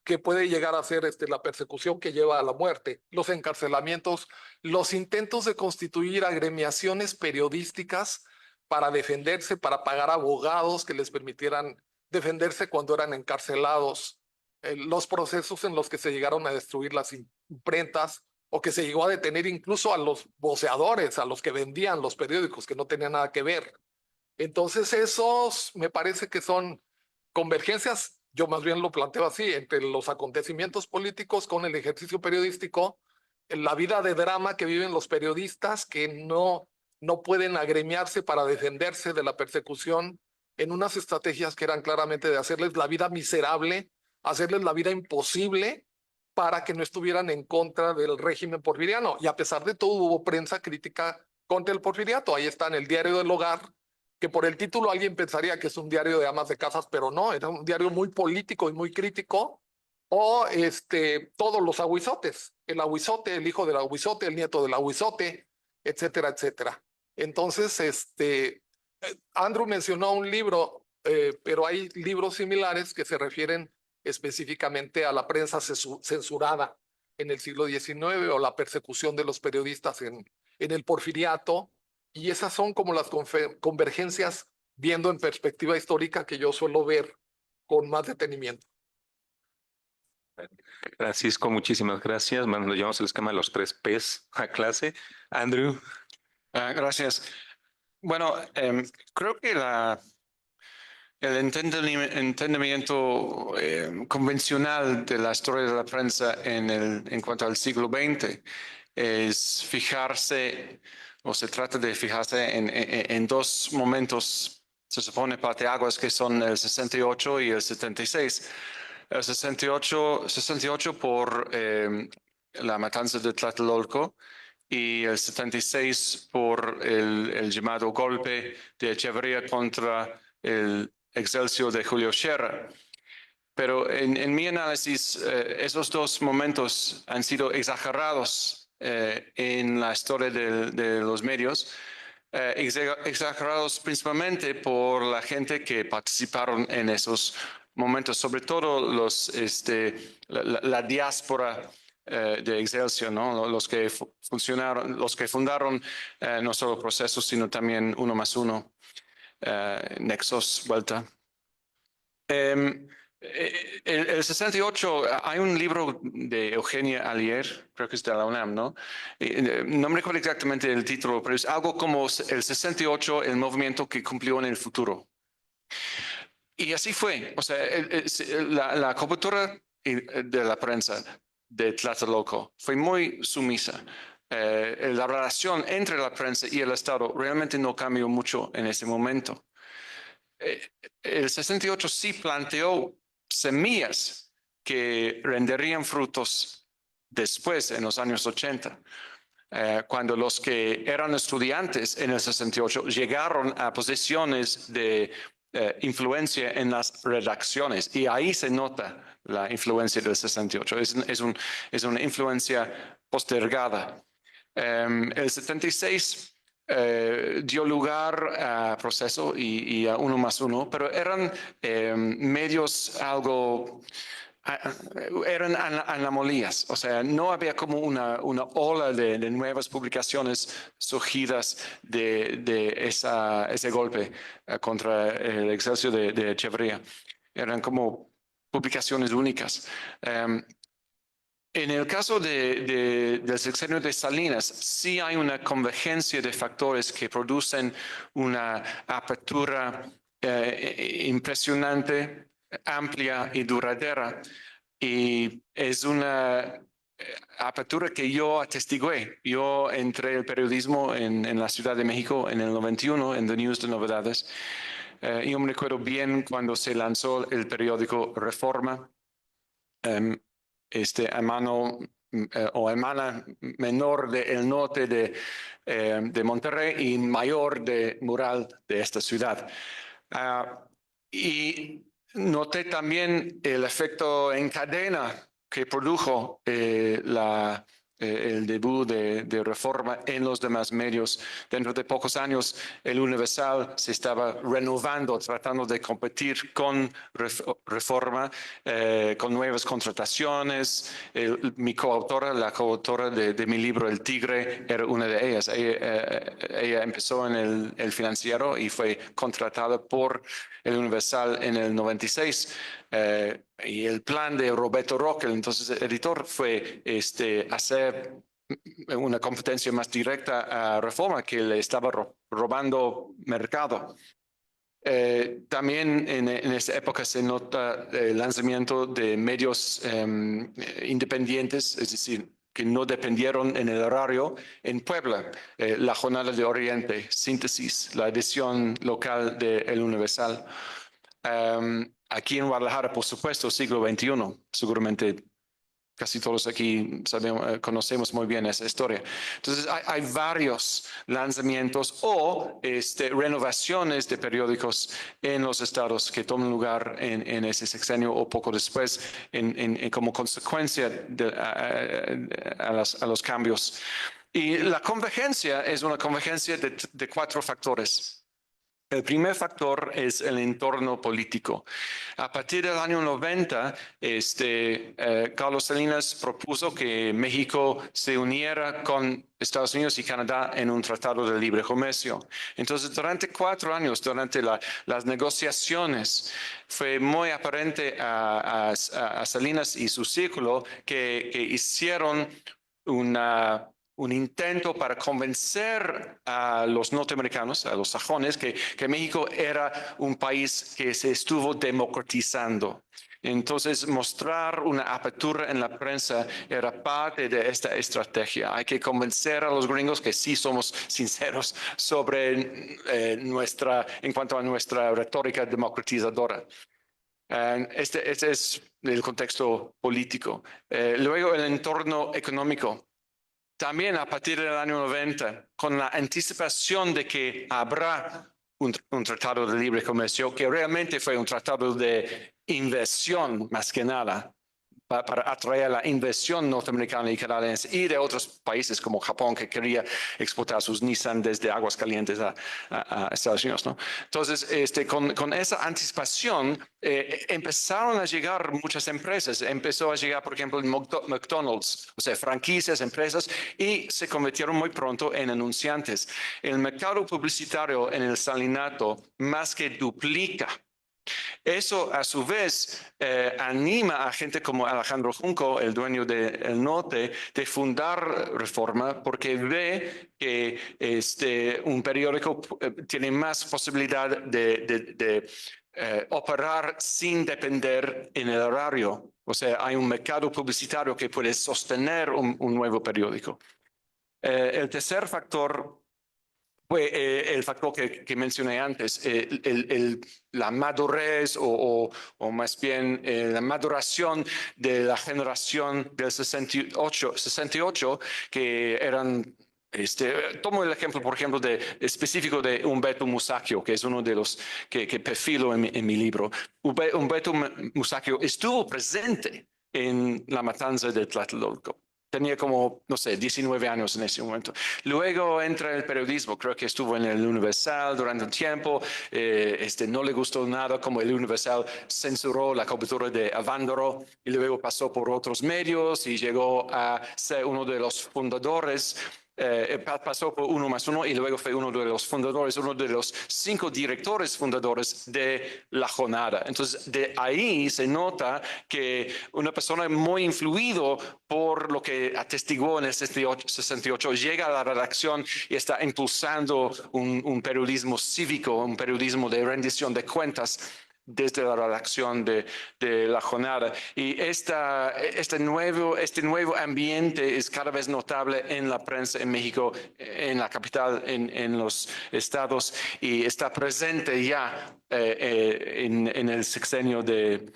que puede llegar a ser la persecución que lleva a la muerte, los encarcelamientos, los intentos de constituir agremiaciones periodísticas para defenderse, para pagar abogados que les permitieran defenderse cuando eran encarcelados, los procesos en los que se llegaron a destruir las imprentas o que se llegó a detener incluso a los voceadores, a los que vendían los periódicos, que no tenían nada que ver. Entonces esos me parece que son convergencias, yo más bien lo planteo así, entre los acontecimientos políticos con el ejercicio periodístico, en la vida de drama que viven los periodistas que no pueden agremiarse para defenderse de la persecución en unas estrategias que eran claramente de hacerles la vida miserable, hacerles la vida imposible para que no estuvieran en contra del régimen porfiriano. Y a pesar de todo hubo prensa crítica contra el porfiriato. Ahí está en el Diario del Hogar, que por el título alguien pensaría que es un diario de amas de casas, pero no, era un diario muy político y muy crítico. O todos los aguizotes, el aguizote, el hijo del aguizote, el nieto del aguizote, etcétera, etcétera. Entonces, Andrew mencionó un libro, pero hay libros similares que se refieren específicamente a la prensa censurada en el siglo XIX o la persecución de los periodistas en el porfiriato. Y esas son como las convergencias viendo en perspectiva histórica que yo suelo ver con más detenimiento. Francisco, muchísimas gracias. Bueno, nos llevamos el esquema de los 3 Ps a clase. Andrew. Gracias. Bueno, creo que el entendimiento convencional de la historia de la prensa en cuanto al siglo XX es fijarse, o se trata de fijarse en dos momentos, se supone, parteaguas, que son el 68 y el 76. El 68 por la matanza de Tlatelolco, y el 76 por el llamado golpe de Echeverría contra el Excelsior de Julio Scherer. Pero en mi análisis, esos dos momentos han sido exagerados en la historia de los medios, exagerados principalmente por la gente que participaron en esos momentos, sobre todo la diáspora de Excelsior, ¿no? Los que fundaron no solo Procesos, sino también 1+1, Nexos, Vuelta. El 68, hay un libro de Eugenia Allier, creo que es de la UNAM, ¿no? No me recuerdo exactamente el título, pero es algo como el 68, el movimiento que cumplió en el futuro. Y así fue. O sea, la cobertura de la prensa de Tlatelolco fue muy sumisa. La relación entre la prensa y el Estado realmente no cambió mucho en ese momento. El 68 sí planteó semillas que renderían frutos después, en los años 80. Cuando los que eran estudiantes en el 68 llegaron a posiciones de influencia en las redacciones, y ahí se nota la influencia del 68. Es una influencia postergada. El 76 dio lugar a Proceso y a 1+1, pero eran medios algo... eran anomalías, o sea, no había como una ola de nuevas publicaciones surgidas de ese golpe contra el Excelsior de Echeverría. Eran como publicaciones únicas. En el caso del sexenio de Salinas, sí hay una convergencia de factores que producen una apertura impresionante, amplia y duradera. Y es una apertura que yo atestigué. Yo entré al periodismo en la Ciudad de México en el 91, en The News de Novedades. Yo me recuerdo bien cuando se lanzó el periódico Reforma. Hermana menor del norte de Monterrey y mayor de Mural de esta ciudad. Y noté también el efecto en cadena que produjo el debut de Reforma en los demás medios. Dentro de pocos años, el Universal se estaba renovando, tratando de competir con Reforma, con nuevas contrataciones. Mi coautora, la coautora de mi libro El Tigre, era una de ellas. Ella empezó en el Financiero y fue contratada por el Universal en el 96. Y el plan de Roberto Roque, entonces editor, fue hacer una competencia más directa a Reforma, que le estaba robando mercado. También en esa época se nota el lanzamiento de medios independientes, es decir, que no dependieron en el horario en Puebla, la Jornada de Oriente, Síntesis, la edición local de El Universal. Aquí en Guadalajara, por supuesto, siglo XXI, seguramente casi todos aquí conocemos muy bien esa historia. Entonces, hay varios lanzamientos o renovaciones de periódicos en los estados que toman lugar en ese sexenio o poco después como consecuencia a los cambios. Y la convergencia es una convergencia de 4 factores. El primer factor es el entorno político. A partir del año 90, Carlos Salinas propuso que México se uniera con Estados Unidos y Canadá en un tratado de libre comercio. Entonces, durante 4 años, durante las negociaciones, fue muy aparente a Salinas y su círculo que hicieron un intento para convencer a los norteamericanos, a los sajones, que México era un país que se estuvo democratizando. Entonces, mostrar una apertura en la prensa era parte de esta estrategia. Hay que convencer a los gringos que sí somos sinceros sobre en cuanto a nuestra retórica democratizadora. Este es el contexto político. Luego, el entorno económico. También a partir del año 90, con la anticipación de que habrá un tratado de libre comercio, que realmente fue un tratado de inversión más que nada, para atraer la inversión norteamericana y canadiense y de otros países como Japón, que quería exportar sus Nissan desde Aguascalientes a Estados Unidos, ¿no? Entonces, con esa anticipación, empezaron a llegar muchas empresas. Empezó a llegar, por ejemplo, McDonald's, o sea, franquicias, empresas, y se convirtieron muy pronto en anunciantes. El mercado publicitario en el salinato más que duplica. Eso, a su vez, anima a gente como Alejandro Junco, el dueño del Norte, de fundar Reforma, porque ve que un periódico tiene más posibilidad de operar sin depender en el horario. O sea, hay un mercado publicitario que puede sostener un nuevo periódico. El tercer factor fue el factor que mencioné antes, la madurez o más bien la maduración de la generación del 68 que eran... tomo el ejemplo, por ejemplo, específico de Humberto Musacchio, que es uno de los que perfilo en mi libro. Humberto Musacchio estuvo presente en la matanza de Tlatelolco. Tenía como, no sé, 19 años en ese momento. Luego entra el periodismo, creo que estuvo en el Universal durante un tiempo. No le gustó nada como el Universal censuró la cobertura de Avándaro y luego pasó por otros medios y llegó a ser uno de los fundadores. Pasó por 1+1 y luego fue uno de los fundadores, uno de los 5 directores fundadores de La Jornada. Entonces, de ahí se nota que una persona muy influido por lo que atestiguó en el 68 llega a la redacción y está impulsando un periodismo cívico, un periodismo de rendición de cuentas desde la redacción de La Jornada. Y este nuevo ambiente es cada vez notable en la prensa en México, en la capital, en los estados, y está presente ya en el sexenio de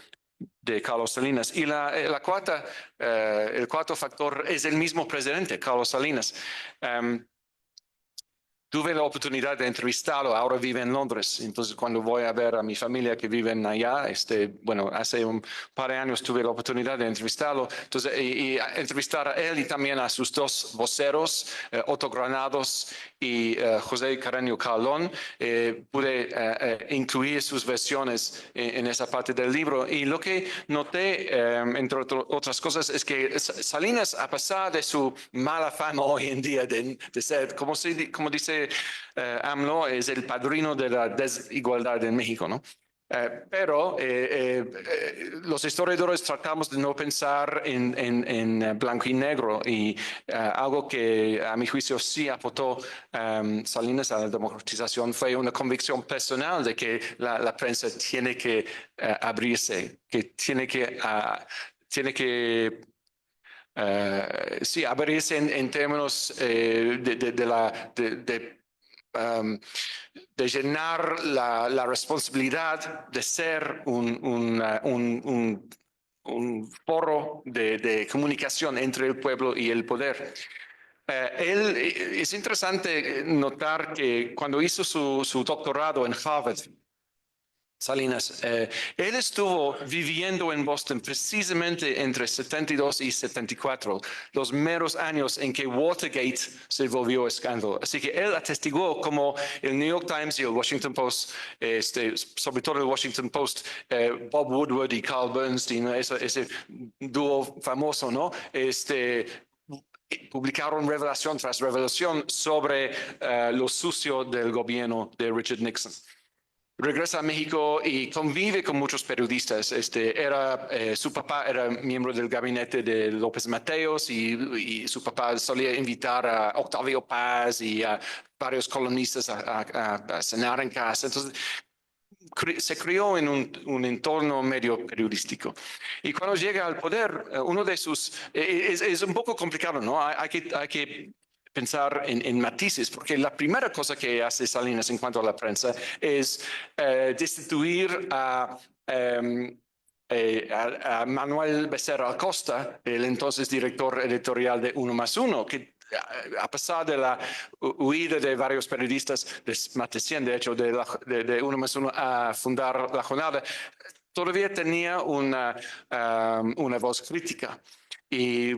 Carlos Salinas. Y el cuarto factor es el mismo presidente, Carlos Salinas. tuve la oportunidad de entrevistarlo, ahora vive en Londres, entonces cuando voy a ver a mi familia que viven allá, bueno, hace un par de años tuve la oportunidad de entrevistarlo, entonces, y entrevistar a él y también a sus dos voceros, Otto Granados y José Carreño Calón, pude incluir sus versiones en esa parte del libro, y lo que noté, entre otras cosas, es que Salinas, a pesar de su mala fama hoy en día de ser, como dice AMLO, es el padrino de la desigualdad en México, ¿no? Pero los historiadores tratamos de no pensar en blanco y negro, y algo que a mi juicio sí aportó Salinas a la democratización fue una convicción personal de que la prensa tiene que abrirse, que tiene que sí, abrirse en términos de llenar la responsabilidad de ser un foro de comunicación entre el pueblo y el poder. Es interesante notar que cuando hizo su doctorado en Harvard, Salinas, él estuvo viviendo en Boston precisamente entre 72 y 74, los meros años en que Watergate se volvió escándalo. Así que él atestiguó como el New York Times y el Washington Post, sobre todo el Washington Post, Bob Woodward y Carl Bernstein, ese dúo famoso, ¿no? Publicaron revelación tras revelación sobre lo sucio del gobierno de Richard Nixon. Regresa a México y convive con muchos periodistas. Su papá era miembro del gabinete de López Mateos, y su papá solía invitar a Octavio Paz y a varios columnistas a cenar en casa. Entonces, se crió en un entorno medio periodístico. Y cuando llega al poder, uno de sus... es un poco complicado, ¿no? Hay que pensar en matices, porque la primera cosa que hace Salinas en cuanto a la prensa es destituir a Manuel Becerra Acosta, el entonces director editorial de Uno más Uno, que a pesar de la huida de varios periodistas, de más de 100 de hecho, de Uno más Uno a fundar La Jornada, todavía tenía una voz crítica. Y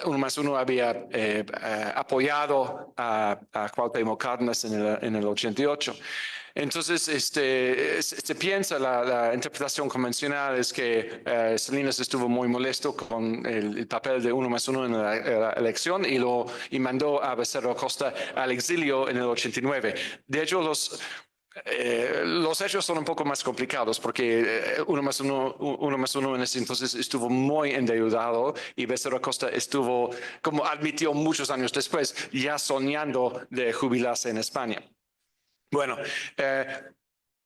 Uno más Uno había apoyado a Cuauhtémoc Cárdenas en el 88. Entonces, se piensa, la interpretación convencional es que Salinas estuvo muy molesto con el papel de Uno más Uno en la elección y mandó a Becerra Acosta al exilio en el 89. De hecho, los hechos son un poco más complicados, porque Uno más Uno en ese entonces estuvo muy endeudado, y Becerra Acosta estuvo, como admitió muchos años después, ya soñando de jubilarse en España. Bueno,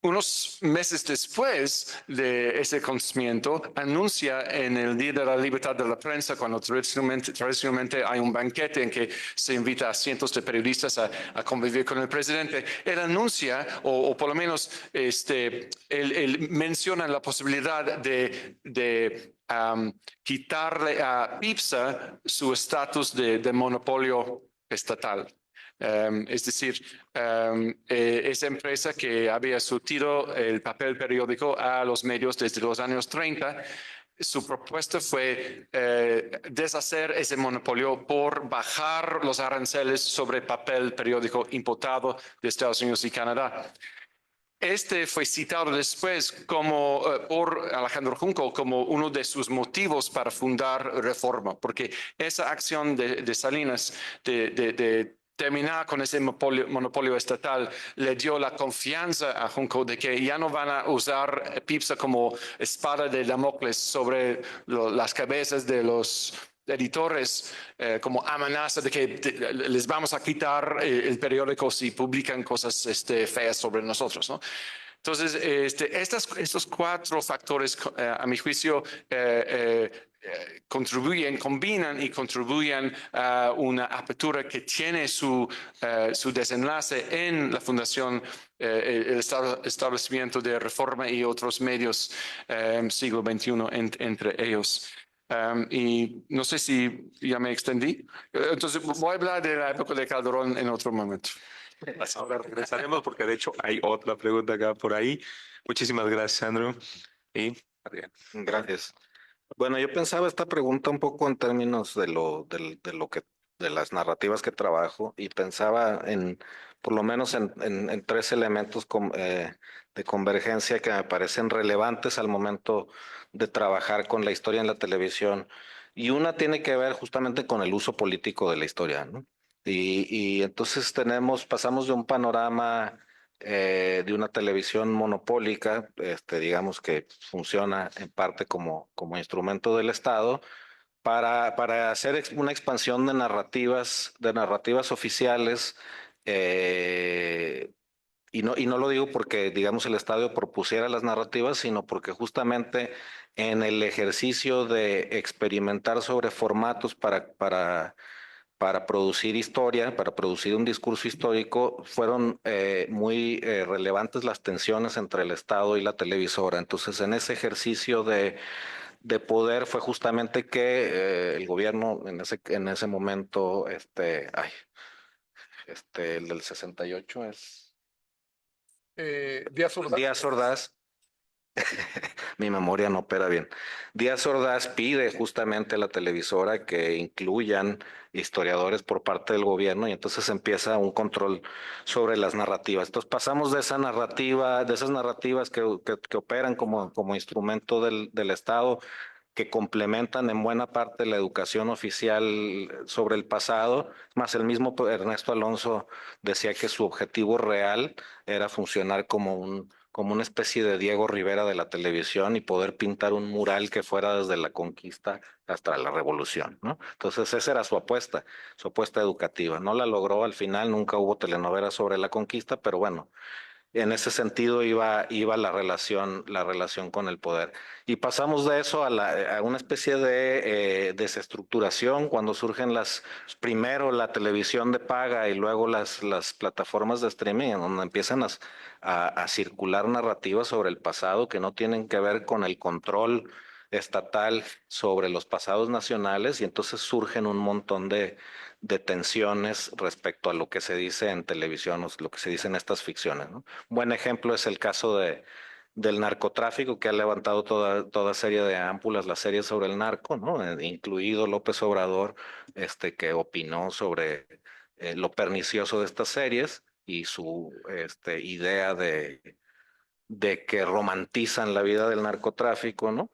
unos meses después de ese acontecimiento, anuncia en el Día de la Libertad de la Prensa, cuando tradicionalmente hay un banquete en que se invita a cientos de periodistas a convivir con el presidente, él anuncia, o por lo menos él menciona la posibilidad de quitarle a IPSA su estatus de monopolio estatal. Es decir, esa empresa que había surtido el papel periódico a los medios desde los años 30, su propuesta fue deshacer ese monopolio por bajar los aranceles sobre papel periódico importado de Estados Unidos y Canadá. Fue citado después por Alejandro Junco como uno de sus motivos para fundar Reforma, porque esa acción de Salinas de terminar con ese monopolio estatal le dio la confianza a Junco de que ya no van a usar PIPSA como espada de Damocles sobre las cabezas de los editores, como amenaza de que les vamos a quitar el periódico si publican cosas feas sobre nosotros, ¿no? Entonces, estos cuatro factores, a mi juicio, combinan y contribuyen a una apertura que tiene su desenlace en la fundación, el establecimiento de Reforma y otros medios siglo XXI, entre ellos. Y no sé si ya me extendí. Entonces voy a hablar de la época de Calderón en otro momento. Ahora regresaremos porque de hecho hay otra pregunta acá por ahí. Muchísimas gracias, Andrew. Y Adrián. Gracias. Bueno, yo pensaba esta pregunta un poco en términos de las narrativas que trabajo y pensaba por lo menos en tres elementos de convergencia que me parecen relevantes al momento de trabajar con la historia en la televisión. Y una tiene que ver justamente con el uso político de la historia, ¿no? Y entonces pasamos de un panorama de una televisión monopólica, digamos que funciona en parte como instrumento del Estado, para hacer una expansión de narrativas oficiales, y no lo digo porque, digamos, el Estado propusiera las narrativas, sino porque justamente en el ejercicio de experimentar sobre formatos para producir historia, para producir un discurso histórico, fueron muy relevantes las tensiones entre el Estado y la televisora. Entonces, en ese ejercicio de poder fue justamente que el gobierno en ese momento, el del 68 es Díaz Ordaz. Díaz Ordaz. Mi memoria no opera bien. Díaz Ordaz pide justamente a la televisora que incluyan historiadores por parte del gobierno y entonces empieza un control sobre las narrativas. Entonces pasamos de esa narrativa, de esas narrativas que operan como instrumento del Estado, que complementan en buena parte la educación oficial sobre el pasado, más el mismo Ernesto Alonso decía que su objetivo real era funcionar como una especie de Diego Rivera de la televisión y poder pintar un mural que fuera desde la conquista hasta la revolución, ¿no? Entonces esa era su apuesta educativa. No la logró al final, nunca hubo telenovela sobre la conquista, pero bueno, en ese sentido iba la relación con el poder. Y pasamos de eso a una especie de desestructuración cuando surgen primero la televisión de paga y luego las plataformas de streaming, en donde empiezan a circular narrativas sobre el pasado que no tienen que ver con el control estatal sobre los pasados nacionales y entonces surgen un montón de tensiones respecto a lo que se dice en televisión o lo que se dice en estas ficciones, ¿no? Buen ejemplo es el caso del narcotráfico que ha levantado toda serie de ámpulas, las series sobre el narco, ¿no? Incluido López Obrador, que opinó sobre lo pernicioso de estas series y su idea de que romantizan la vida del narcotráfico, ¿no?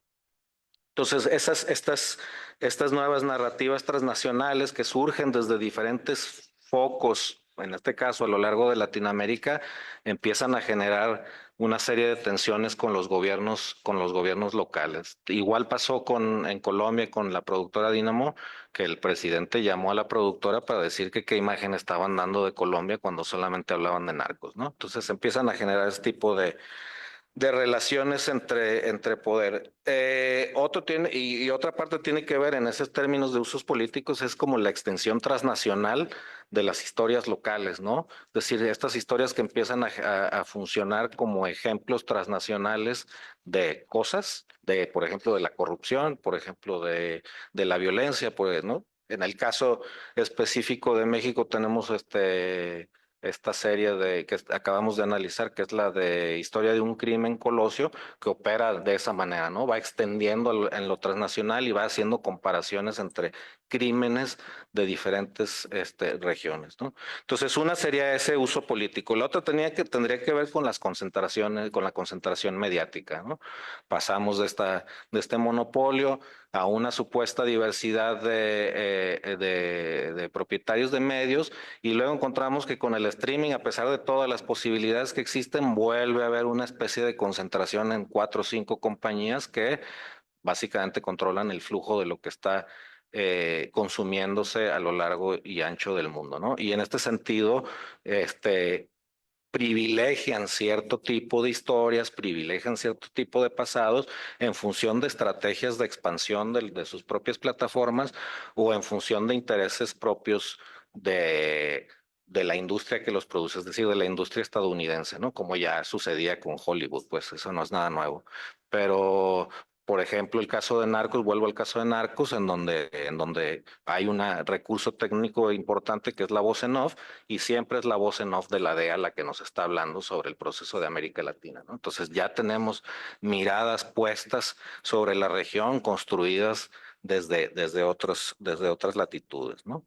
Entonces, estas nuevas narrativas transnacionales que surgen desde diferentes focos, en este caso a lo largo de Latinoamérica, empiezan a generar una serie de tensiones con los gobiernos locales. Igual pasó en Colombia con la productora Dynamo, que el presidente llamó a la productora para decir que qué imagen estaban dando de Colombia cuando solamente hablaban de narcos, ¿no? Entonces empiezan a generar este tipo de relaciones entre poder. Y otra parte tiene que ver en esos términos de usos políticos, es como la extensión transnacional de las historias locales, ¿no? Es decir, estas historias que empiezan a funcionar como ejemplos transnacionales de cosas, por ejemplo, de la corrupción, por ejemplo, de la violencia, pues, ¿no? En el caso específico de México tenemos esta serie que acabamos de analizar, que es la de Historia de un crimen Colosio, que opera de esa manera, ¿no? Va extendiendo en lo transnacional y va haciendo comparaciones entre crímenes de diferentes regiones, ¿no? Entonces, una sería ese uso político. La otra tendría que ver con las concentraciones, con la concentración mediática, ¿no? Pasamos de este monopolio a una supuesta diversidad de propietarios de medios y luego encontramos que con el streaming, a pesar de todas las posibilidades que existen, vuelve a haber una especie de concentración en 4 o 5 compañías que básicamente controlan el flujo de lo que está consumiéndose a lo largo y ancho del mundo, ¿no? Y en este sentido, privilegian cierto tipo de historias, privilegian cierto tipo de pasados en función de estrategias de expansión de sus propias plataformas o en función de intereses propios de la industria que los produce, es decir, de la industria estadounidense, ¿no? Como ya sucedía con Hollywood, pues eso no es nada nuevo. Pero Por ejemplo, el caso de Narcos, vuelvo al caso de Narcos, en donde hay un recurso técnico importante que es la voz en off, y siempre es la voz en off de la DEA la que nos está hablando sobre el proceso de América Latina, ¿no? Entonces ya tenemos miradas puestas sobre la región, construidas desde otras latitudes, ¿no?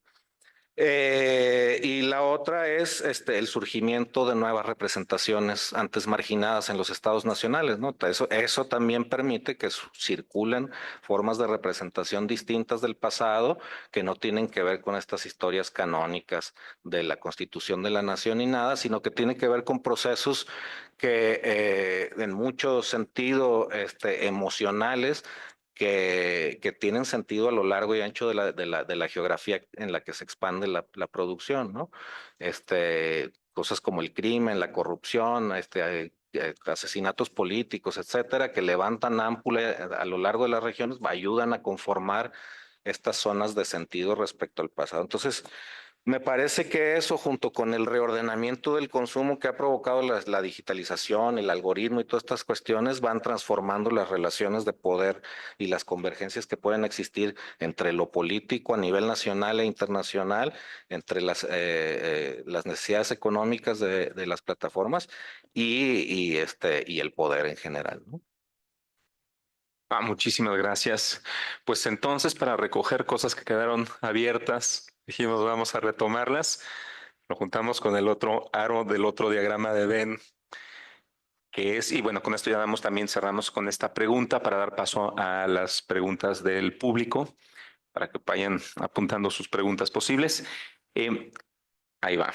Y la otra es el surgimiento de nuevas representaciones antes marginadas en los estados nacionales, ¿no? Eso también permite que circulen formas de representación distintas del pasado que no tienen que ver con estas historias canónicas de la constitución de la nación ni nada, sino que tienen que ver con procesos que en mucho sentido emocionales que tienen sentido a lo largo y ancho de la geografía en la que se expande la producción, ¿no? Cosas como el crimen, la corrupción, asesinatos políticos, etcétera, que levantan ámpula a lo largo de las regiones, ayudan a conformar estas zonas de sentido respecto al pasado. Entonces, me parece que eso, junto con el reordenamiento del consumo que ha provocado la digitalización, el algoritmo y todas estas cuestiones, van transformando las relaciones de poder y las convergencias que pueden existir entre lo político a nivel nacional e internacional, entre las necesidades económicas de las plataformas y el poder en general, ¿no? Muchísimas gracias. Pues entonces, para recoger cosas que quedaron abiertas, dijimos vamos a retomarlas. Lo juntamos con el otro aro del otro diagrama de Venn, que es, y bueno, con esto ya también cerramos con esta pregunta para dar paso a las preguntas del público, para que vayan apuntando sus preguntas posibles. Ahí va.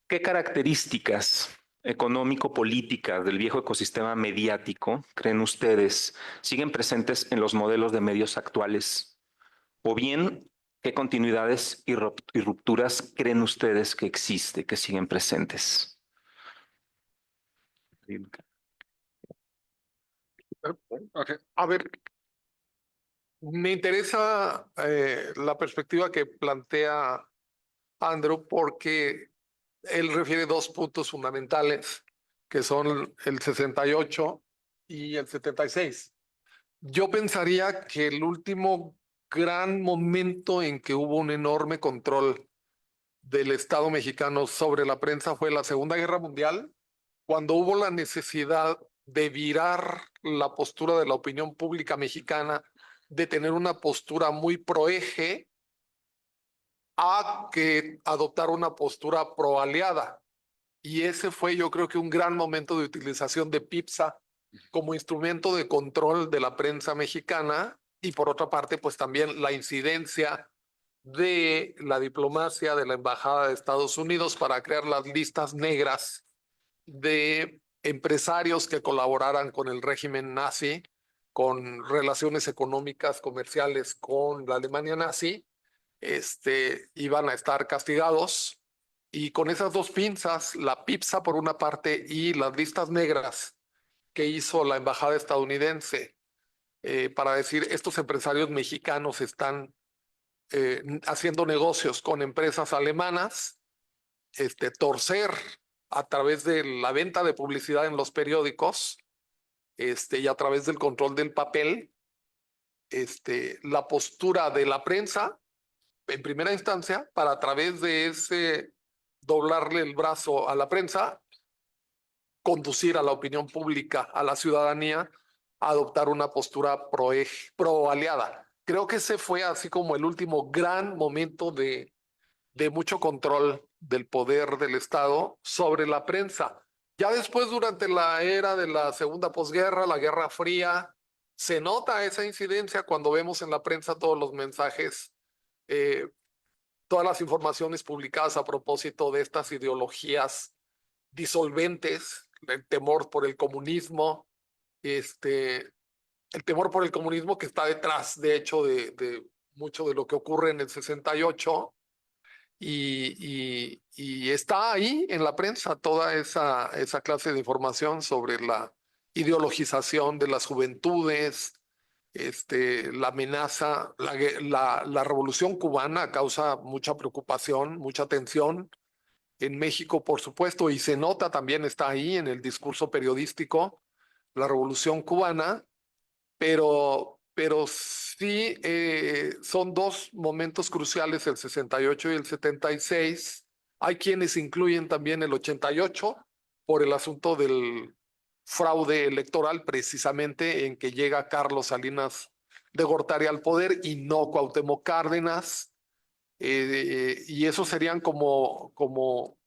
¿Qué características económico-políticas del viejo ecosistema mediático creen ustedes siguen presentes en los modelos de medios actuales? O bien, ¿qué continuidades y rupturas creen ustedes que que siguen presentes? Ok. A ver, me interesa la perspectiva que plantea Andrew porque él refiere dos puntos fundamentales que son el 68 y el 76. Yo pensaría que el último gran momento en que hubo un enorme control del Estado mexicano sobre la prensa fue la Segunda Guerra Mundial, cuando hubo la necesidad de virar la postura de la opinión pública mexicana, de tener una postura muy proeje a que adoptar una postura pro aliada. Y ese fue, yo creo que un gran momento de utilización de PIPSA como instrumento de control de la prensa mexicana y por otra parte, pues también la incidencia de la diplomacia de la Embajada de Estados Unidos para crear las listas negras de empresarios que colaboraran con el régimen nazi, con relaciones económicas, comerciales con la Alemania nazi, iban a estar castigados. Y con esas dos pinzas, la PIPSA por una parte y las listas negras que hizo la embajada estadounidense para decir estos empresarios mexicanos están haciendo negocios con empresas alemanas, torcer a través de la venta de publicidad en los periódicos y a través del control del papel, la postura de la prensa en primera instancia para a través de ese doblarle el brazo a la prensa, conducir a la opinión pública, a la ciudadanía, a adoptar una postura pro aliada. Creo que ese fue así como el último gran momento de mucho control del poder del Estado sobre la prensa. Ya después, durante la era de la segunda posguerra, la Guerra Fría, se nota esa incidencia cuando vemos en la prensa todos los mensajes, todas las informaciones publicadas a propósito de estas ideologías disolventes, el temor por el comunismo, el temor por el comunismo que está detrás, de hecho, de mucho de lo que ocurre en el 68 y está ahí en la prensa toda esa clase de información sobre la ideologización de las juventudes, la amenaza, la revolución cubana causa mucha preocupación, mucha tensión en México, por supuesto, y se nota también, está ahí en el discurso periodístico, la revolución cubana, pero sí son dos momentos cruciales, el 68 y el 76. Hay quienes incluyen también el 88 por el asunto del fraude electoral, precisamente en que llega Carlos Salinas de Gortari al poder y no Cuauhtémoc Cárdenas. Y esos serían como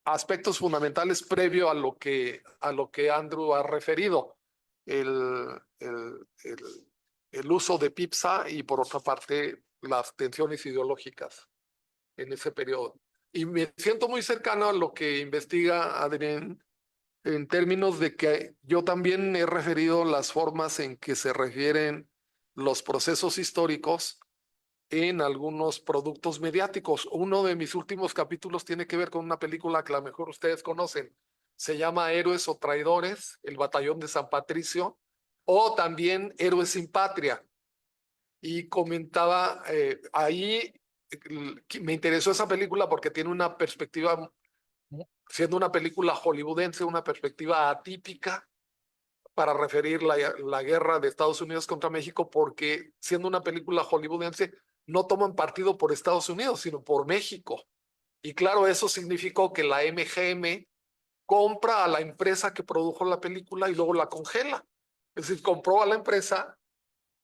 aspectos fundamentales previo a lo que Andrew ha referido. El, el, el, el uso de PIPSA y por otra parte las tensiones ideológicas en ese periodo. Y me siento muy cercano a lo que investiga Adrián en términos de que yo también he referido las formas en que se refieren los procesos históricos en algunos productos mediáticos. Uno de mis últimos capítulos tiene que ver con una película que a lo mejor ustedes conocen. Se llama Héroes o Traidores, El Batallón de San Patricio, o también Héroes sin Patria. Y comentaba ahí, me interesó esa película porque tiene una perspectiva, siendo una película hollywoodense, una perspectiva atípica para referir la guerra de Estados Unidos contra México, porque siendo una película hollywoodense, no toman partido por Estados Unidos, sino por México. Y claro, eso significó que la MGM compra a la empresa que produjo la película y luego la congela. Es decir, compró a la empresa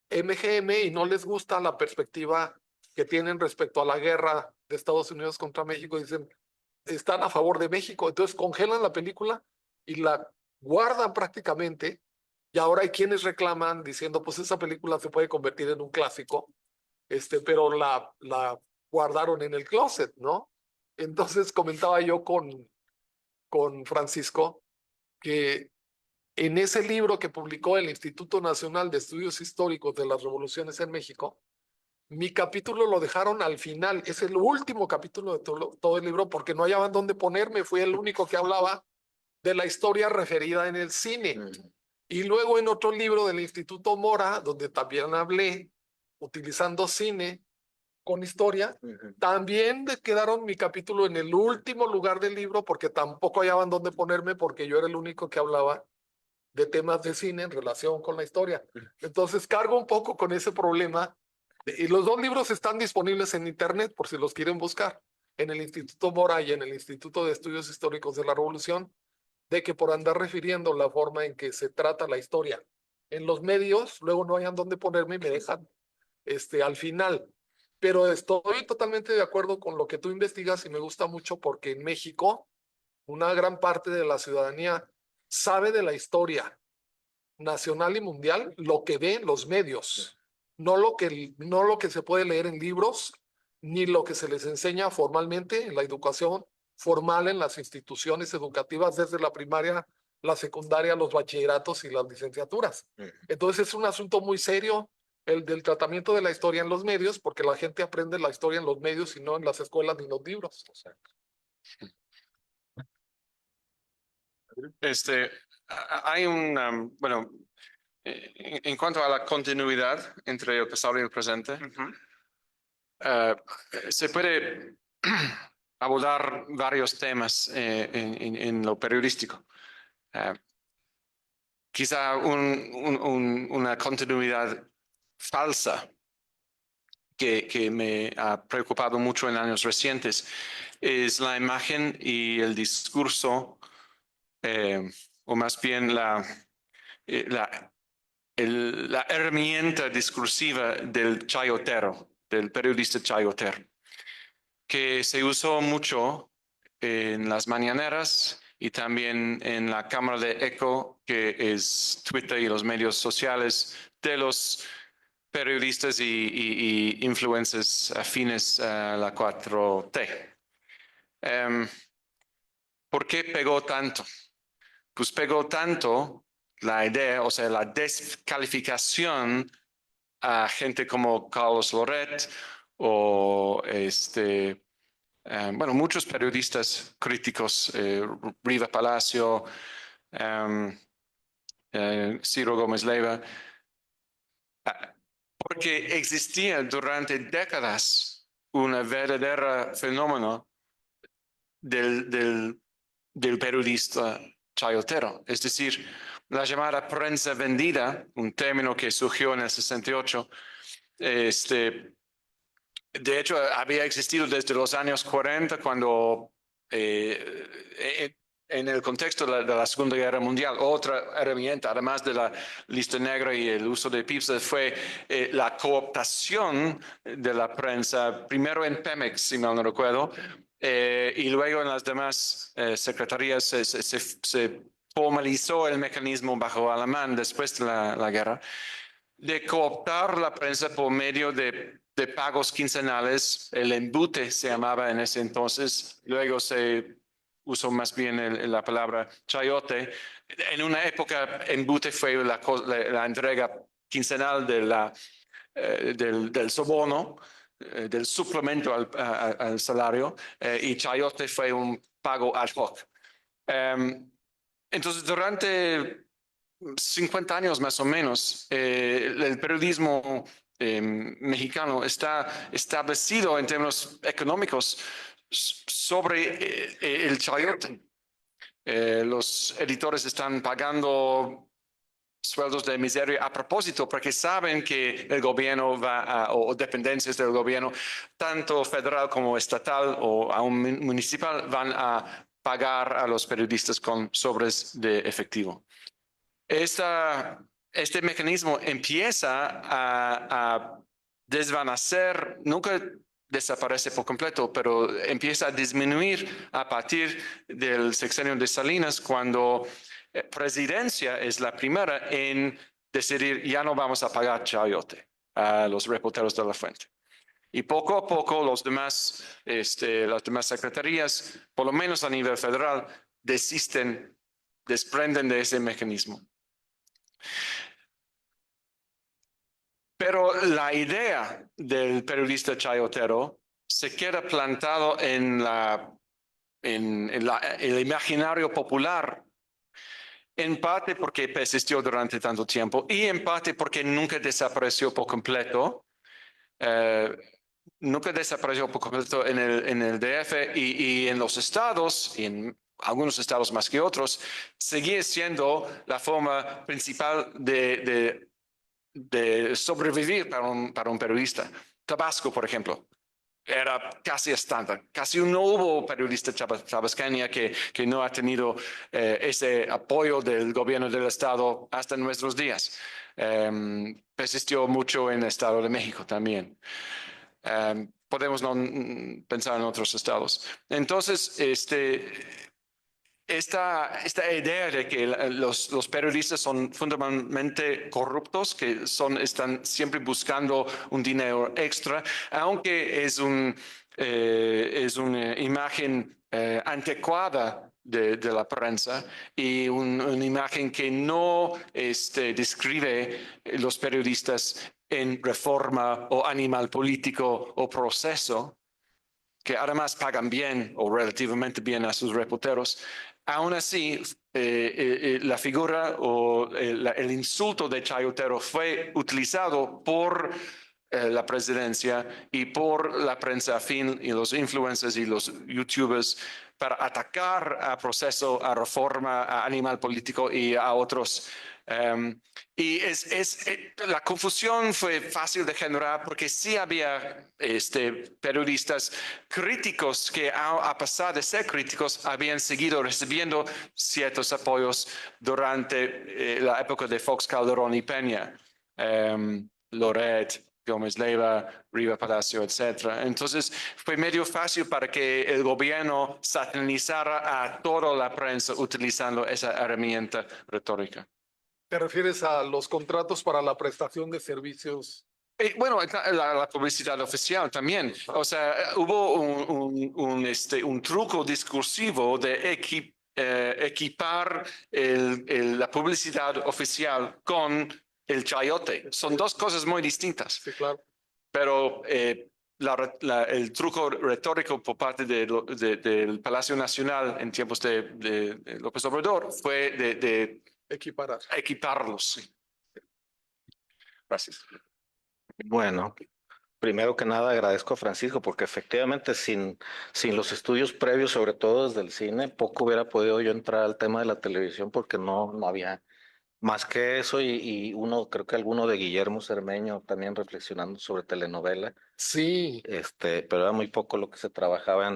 MGM y no les gusta la perspectiva que tienen respecto a la guerra de Estados Unidos contra México. Dicen, están a favor de México. Entonces congelan la película y la guardan prácticamente. Y ahora hay quienes reclaman diciendo, pues esa película se puede convertir en un clásico, pero la guardaron en el closet, ¿no? Entonces comentaba yo con Francisco que en ese libro que publicó el Instituto Nacional de Estudios Históricos de las Revoluciones en México, mi capítulo lo dejaron al final, es el último capítulo de todo el libro porque no hallaban dónde ponerme, fui el único que hablaba de la historia referida en el cine. Y luego en otro libro del Instituto Mora, donde también hablé, utilizando cine con historia, también quedaron mi capítulo en el último lugar del libro porque tampoco hallaban dónde ponerme porque yo era el único que hablaba de temas de cine en relación con la historia. Entonces cargo un poco con ese problema. Y los dos libros están disponibles en internet por si los quieren buscar, en el Instituto Mora y en el Instituto de Estudios Históricos de la Revolución, de que por andar refiriendo la forma en que se trata la historia en los medios, luego no hayan dónde ponerme y me dejan al final. Pero estoy totalmente de acuerdo con lo que tú investigas y me gusta mucho porque en México una gran parte de la ciudadanía sabe de la historia nacional y mundial lo que ve en los medios, no lo que se puede leer en libros, ni lo que se les enseña formalmente en la educación formal en las instituciones educativas desde la primaria, la secundaria, los bachilleratos y las licenciaturas. Entonces es un asunto muy serio el del tratamiento de la historia en los medios, porque la gente aprende la historia en los medios y no en las escuelas ni en los libros. O sea. Hay bueno, en cuanto a la continuidad entre el pasado y el presente, se puede abordar varios temas en lo periodístico. Quizá una continuidad falsa que me ha preocupado mucho en años recientes es la imagen y el discurso, o más bien la herramienta discursiva del chayotero, del periodista chayotero, que se usó mucho en las mañaneras y también en la cámara de eco, que es Twitter y los medios sociales de los periodistas y influencers afines a la 4T. ¿Por qué pegó tanto? Pues pegó tanto la idea, o sea, la descalificación a gente como Carlos Loret o bueno, muchos periodistas críticos, Riva Palacio, Ciro Gómez Leiva, porque existía durante décadas un verdadero fenómeno del periodista chayotero. Es decir, la llamada prensa vendida, un término que surgió en el 68. De hecho, había existido desde los años 40 cuando en el contexto de la Segunda Guerra Mundial, otra herramienta, además de la lista negra y el uso de PIBS, fue la cooptación de la prensa, primero en Pemex, si mal no recuerdo, y luego en las demás secretarías se formalizó el mecanismo bajo Alamán después de la guerra, de cooptar la prensa por medio de pagos quincenales. El embute se llamaba en ese entonces, luego se usó más bien la palabra chayote. En una época, embute fue la entrega quincenal del soborno, del suplemento al salario, y chayote fue un pago ad hoc. Entonces, durante 50 años más o menos, el periodismo mexicano está establecido en términos económicos sobre el chayote. Los editores están pagando sueldos de miseria a propósito, porque saben que el gobierno o dependencias del gobierno, tanto federal como estatal o aún municipal, van a pagar a los periodistas con sobres de efectivo. Este mecanismo empieza a desvanecer, nunca desaparece por completo, pero empieza a disminuir a partir del sexenio de Salinas, cuando presidencia es la primera en decidir ya no vamos a pagar chayote a los reporteros de la fuente. Y poco a poco las demás secretarías, por lo menos a nivel federal, desprenden de ese mecanismo. Pero la idea del periodista chayotero se queda plantado en el imaginario popular, en parte porque persistió durante tanto tiempo y en parte porque nunca desapareció por completo. Nunca desapareció por completo en el DF y en los estados, y en algunos estados más que otros, seguía siendo la forma principal de sobrevivir para un periodista. Tabasco, por ejemplo, era casi estándar. Casi no hubo periodista tabasqueña que no ha tenido ese apoyo del gobierno del estado hasta nuestros días. Persistió mucho en el Estado de México también. Podemos no pensar en otros estados. Entonces, esta idea de que los periodistas son fundamentalmente corruptos, que están siempre buscando un dinero extra, aunque es una imagen anticuada de la prensa y una imagen que no describe los periodistas en reforma o animal político o proceso, que además pagan bien o relativamente bien a sus reporteros. Aún así, la figura o el insulto de chayotero fue utilizado por la presidencia y por la prensa afín y los influencers y los youtubers para atacar a proceso, a reforma, a animal político y a otros. Y la confusión fue fácil de generar porque sí había periodistas críticos que a pesar de ser críticos habían seguido recibiendo ciertos apoyos durante la época de Fox, Calderón y Peña, Loret, Gómez Leiva, Riva Palacio, etc. Entonces fue medio fácil para que el gobierno satanizara a toda la prensa utilizando esa herramienta retórica. ¿Te refieres a los contratos para la prestación de servicios? Bueno, la publicidad oficial también. O sea, hubo un truco discursivo de equipar la publicidad oficial con el chayote. Son dos cosas muy distintas. Sí, claro. Pero el truco retórico por parte del Palacio Nacional en tiempos de López Obrador fue de equiparlos. Sí. Gracias. Bueno, primero que nada agradezco a Francisco porque efectivamente sin los estudios previos, sobre todo desde el cine, poco hubiera podido yo entrar al tema de la televisión porque no había Más que eso, y uno, creo que alguno de Guillermo Cermeño también reflexionando sobre telenovela, Sí, pero era muy poco lo que se trabajaba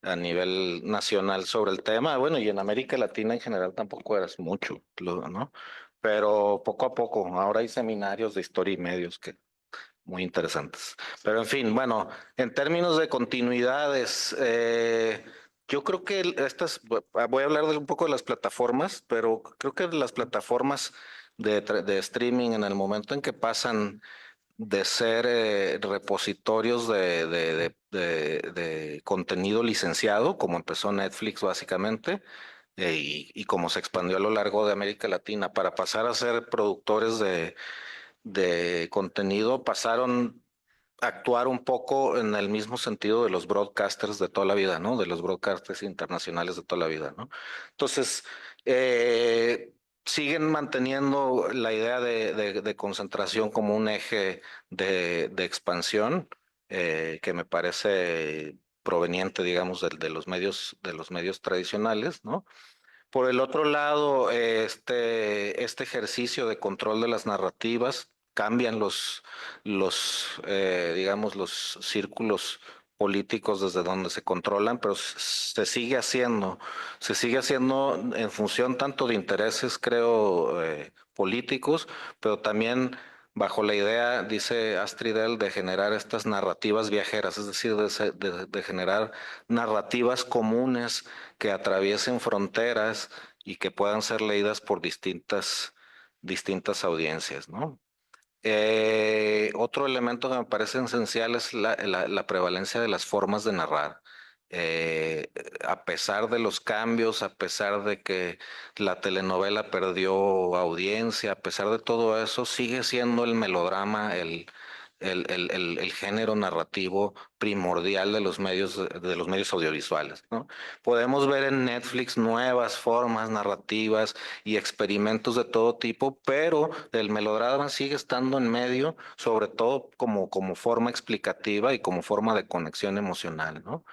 a nivel nacional sobre el tema. Bueno, y en América Latina en general tampoco eras mucho, ¿no? Pero poco a poco, ahora hay seminarios de historia y medios que muy interesantes. Pero en fin, bueno, en términos de continuidades, yo creo que voy a hablar de un poco de las plataformas, pero creo que las plataformas de streaming en el momento en que pasan de ser repositorios de contenido licenciado, como empezó Netflix básicamente, y como se expandió a lo largo de América Latina, para pasar a ser productores de contenido, pasaron a actuar un poco en el mismo sentido de los broadcasters de toda la vida, ¿no? De los broadcasters internacionales de toda la vida, ¿no? Entonces, siguen manteniendo la idea de concentración como un eje de expansión, que me parece proveniente, digamos, de los medios tradicionales, ¿no? Por el otro lado, este ejercicio de control de las narrativas cambian digamos, los círculos políticos desde donde se controlan, pero se sigue haciendo en función tanto de intereses, creo, políticos, pero también bajo la idea, dice Astridel, de generar estas narrativas viajeras, es decir, de generar narrativas comunes que atraviesen fronteras y que puedan ser leídas por distintas audiencias, ¿no? Otro elemento que me parece esencial es la prevalencia de las formas de narrar. Eh, a pesar de los cambios, a pesar de que la telenovela perdió audiencia, a pesar de todo eso, sigue siendo el melodrama el género narrativo primordial de los medios audiovisuales, ¿no? Podemos ver en Netflix nuevas formas narrativas y experimentos de todo tipo, pero el melodrama sigue estando en medio, sobre todo como forma explicativa y como forma de conexión emocional, ¿no?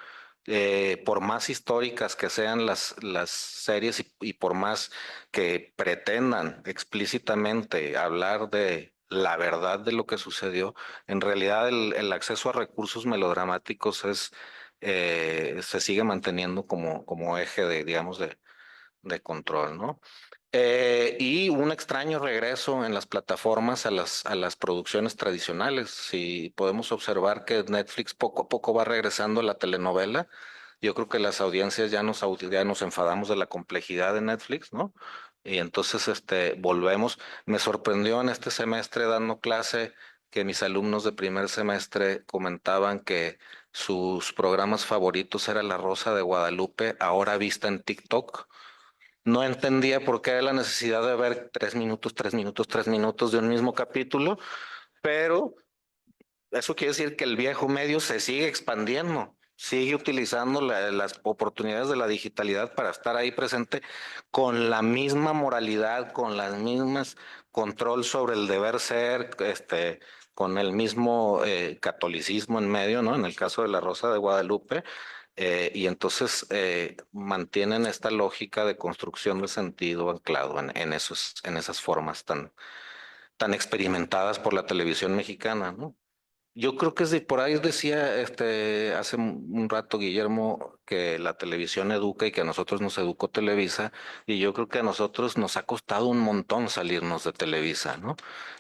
Por más históricas que sean las series y por más que pretendan explícitamente hablar de la verdad de lo que sucedió, en realidad el acceso a recursos melodramáticos se sigue manteniendo como eje digamos, de control, ¿no? Y un extraño regreso en las plataformas a las producciones tradicionales. Si podemos observar que Netflix poco a poco va regresando a la telenovela, yo creo que las audiencias ya nos enfadamos de la complejidad de Netflix, ¿no? Y entonces volvemos. Me sorprendió en este semestre dando clase que mis alumnos de primer semestre comentaban que sus programas favoritos era La Rosa de Guadalupe, ahora vista en TikTok. No entendía por qué era la necesidad de ver 3 minutos, 3 minutos, 3 minutos de un mismo capítulo, pero eso quiere decir que el viejo medio se sigue expandiendo, sigue utilizando las oportunidades de la digitalidad para estar ahí presente con la misma moralidad, con las mismas control sobre el deber ser, con el mismo catolicismo en medio, ¿no? En el caso de la Rosa de Guadalupe. Y entonces mantienen esta lógica de construcción de sentido anclado en esas formas tan experimentadas por la televisión mexicana, ¿no? Yo creo que por ahí decía hace un rato Guillermo que la televisión educa y que a nosotros nos educó Televisa, y yo creo que a nosotros nos ha costado un montón salirnos de Televisa, ¿no?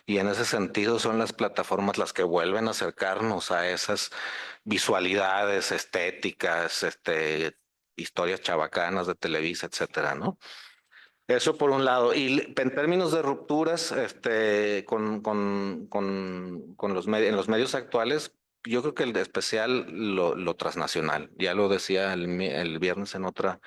Y en ese sentido son las plataformas las que vuelven a acercarnos a esas visualidades estéticas, historias chabacanas de Televisa, etcétera, ¿no? Eso por un lado. Y en términos de rupturas, con en los medios actuales, yo creo que el de especial lo transnacional. Ya lo decía el viernes en otra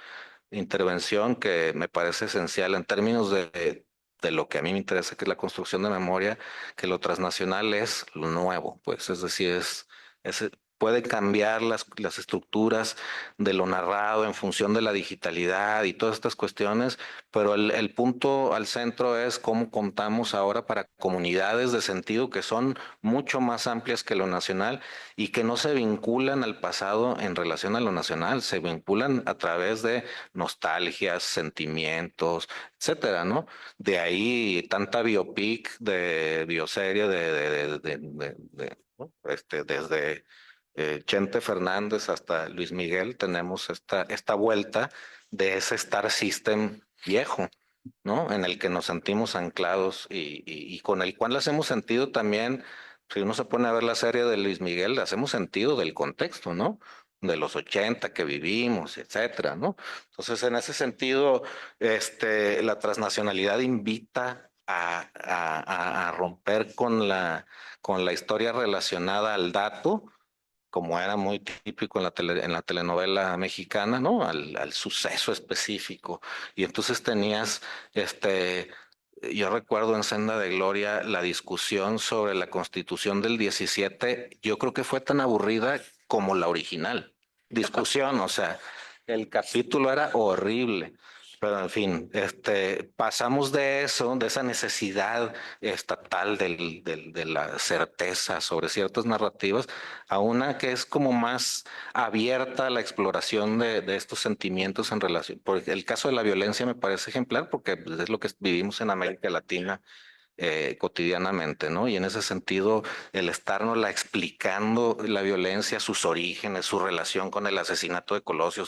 intervención que me parece esencial en términos de lo que a mí me interesa, que es la construcción de memoria, que lo transnacional es lo nuevo, pues, es decir, es puede cambiar las estructuras de lo narrado en función de la digitalidad y todas estas cuestiones, pero el punto al centro es cómo contamos ahora para comunidades de sentido que son mucho más amplias que lo nacional y que no se vinculan al pasado en relación a lo nacional, se vinculan a través de nostalgias, sentimientos, etcétera, ¿no? De ahí tanta biopic, de bioserie, ¿no? Desde Chente Fernández hasta Luis Miguel, tenemos esta vuelta de ese Star System viejo, ¿no? En el que nos sentimos anclados y con el cual hacemos sentido también, si uno se pone a ver la serie de Luis Miguel, hacemos sentido del contexto, ¿no? De los 80 que vivimos, etcétera, ¿no? Entonces, en ese sentido, la transnacionalidad invita a romper con la historia relacionada al dato, como era muy típico en la telenovela mexicana, ¿no? Al suceso específico. Y entonces tenías, yo recuerdo en Senda de Gloria la discusión sobre la Constitución del 17, yo creo que fue tan aburrida como la original. Discusión, o sea, el capítulo era horrible. Pero en fin, pasamos de eso, de esa necesidad estatal de la certeza sobre ciertas narrativas, a una que es como más abierta a la exploración de estos sentimientos en relación. Porque el caso de la violencia me parece ejemplar porque pues, es lo que vivimos en América Latina cotidianamente, ¿no? Y en ese sentido, el estarnosla explicando la violencia, sus orígenes, su relación con el asesinato de Colosio,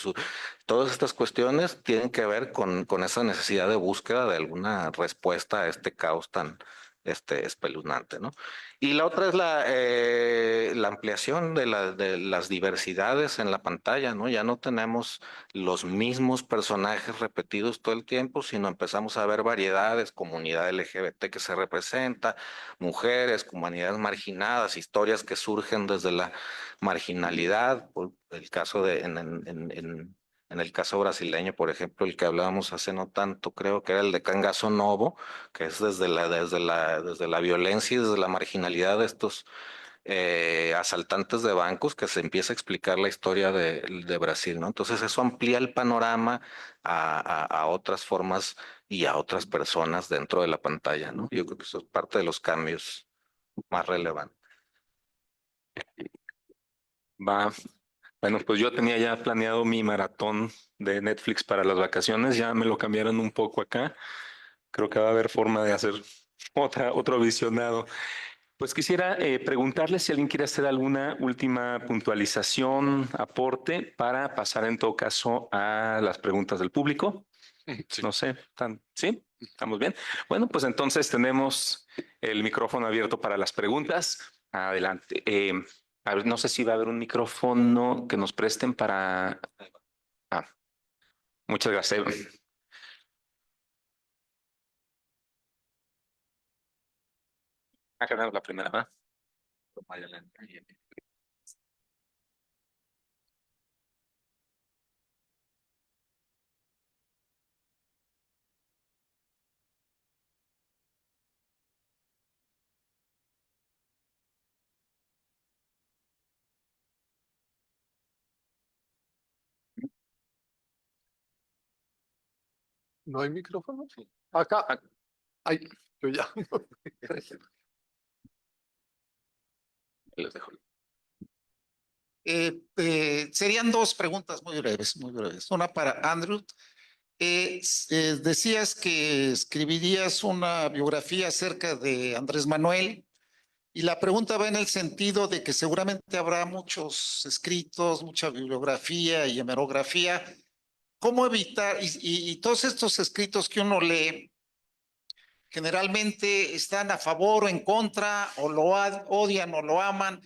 todas estas cuestiones tienen que ver con esa necesidad de búsqueda de alguna respuesta a este caos tan espeluznante, ¿no? Y la otra es la ampliación de las diversidades en la pantalla, ¿no? Ya no tenemos los mismos personajes repetidos todo el tiempo, sino empezamos a ver variedades, comunidad LGBT que se representa, mujeres, comunidades marginadas, historias que surgen desde la marginalidad, por el caso en el caso brasileño, por ejemplo, el que hablábamos hace no tanto, creo que era el de Cangaço Novo, que es desde la violencia y desde la marginalidad de estos asaltantes de bancos que se empieza a explicar la historia de Brasil, ¿no? Entonces eso amplía el panorama a otras formas y a otras personas dentro de la pantalla, ¿no? Yo creo que eso es parte de los cambios más relevantes. Va. Bueno, pues yo tenía ya planeado mi maratón de Netflix para las vacaciones, ya me lo cambiaron un poco acá. Creo que va a haber forma de hacer otro visionado. Pues quisiera preguntarle si alguien quiere hacer alguna última puntualización, aporte, para pasar en todo caso a las preguntas del público. Sí. No sé, ¿sí? ¿Estamos bien? Bueno, pues entonces tenemos el micrófono abierto para las preguntas. Adelante. A ver, no sé si va a haber un micrófono que nos presten para... Ah, muchas gracias. Acá tenemos la primera, ¿va? ¿No hay micrófono? Acá. Ay, yo ya. Les dejo. Serían dos preguntas muy breves, muy breves. Una para Andrew. Decías que escribirías una biografía acerca de Andrés Manuel y la pregunta va en el sentido de que seguramente habrá muchos escritos, mucha bibliografía y hemerografía. ¿Cómo evitar? Y todos estos escritos que uno lee generalmente están a favor o en contra, o lo odian o lo aman.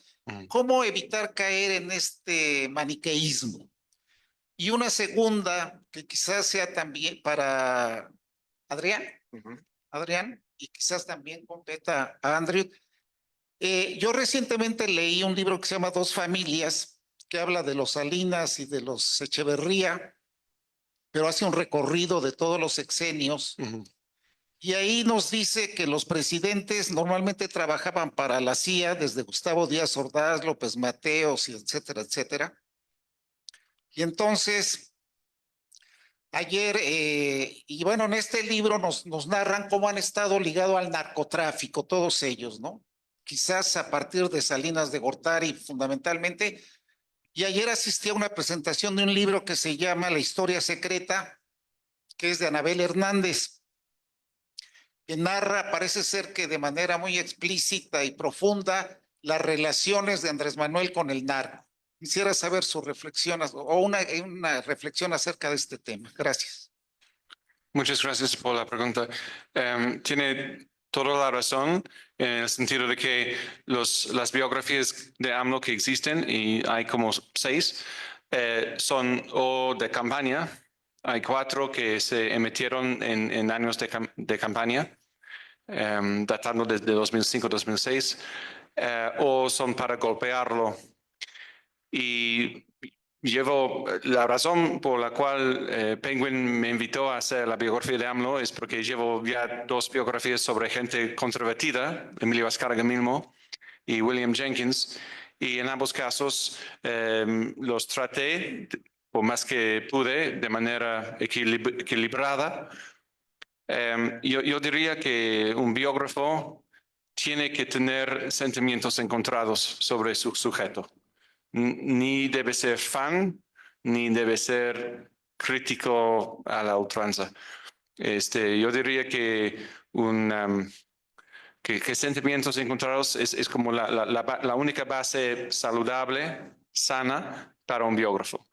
¿Cómo evitar caer en este maniqueísmo? Y una segunda, que quizás sea también para Adrián, Adrián, y quizás también competa a Andrew. Yo recientemente leí un libro que se llama Dos Familias, que habla de los Salinas y de los Echeverría, pero hace un recorrido de todos los sexenios. Y ahí nos dice que los presidentes normalmente trabajaban para la CIA, desde Gustavo Díaz Ordaz, López Mateos, y etcétera, etcétera. Y entonces, ayer, y bueno, en este libro nos narran cómo han estado ligados al narcotráfico, todos ellos, ¿no? Quizás a partir de Salinas de Gortari, fundamentalmente. Y ayer asistí a una presentación de un libro que se llama La Historia Secreta, que es de Anabel Hernández, que narra, parece ser que de manera muy explícita y profunda, las relaciones de Andrés Manuel con el narco. Quisiera saber su reflexión o una reflexión acerca de este tema. Gracias. Muchas gracias por la pregunta. Tiene toda la razón en el sentido de que las biografías de AMLO que existen, y hay como 6, son o de campaña. Hay 4 que se emitieron en años de campaña, datando desde 2005-2006, o son para golpearlo. Y la razón por la cual Penguin me invitó a hacer la biografía de AMLO es porque llevo ya 2 biografías sobre gente controvertida, Emilio Azcárraga mismo y William Jenkins, y en ambos casos los traté, por más que pude, de manera equilibrada. Yo diría que un biógrafo tiene que tener sentimientos encontrados sobre su sujeto. Ni debe ser fan, ni debe ser crítico a la ultranza. Yo diría que que sentimientos encontrados es como la única base saludable, sana para un biógrafo.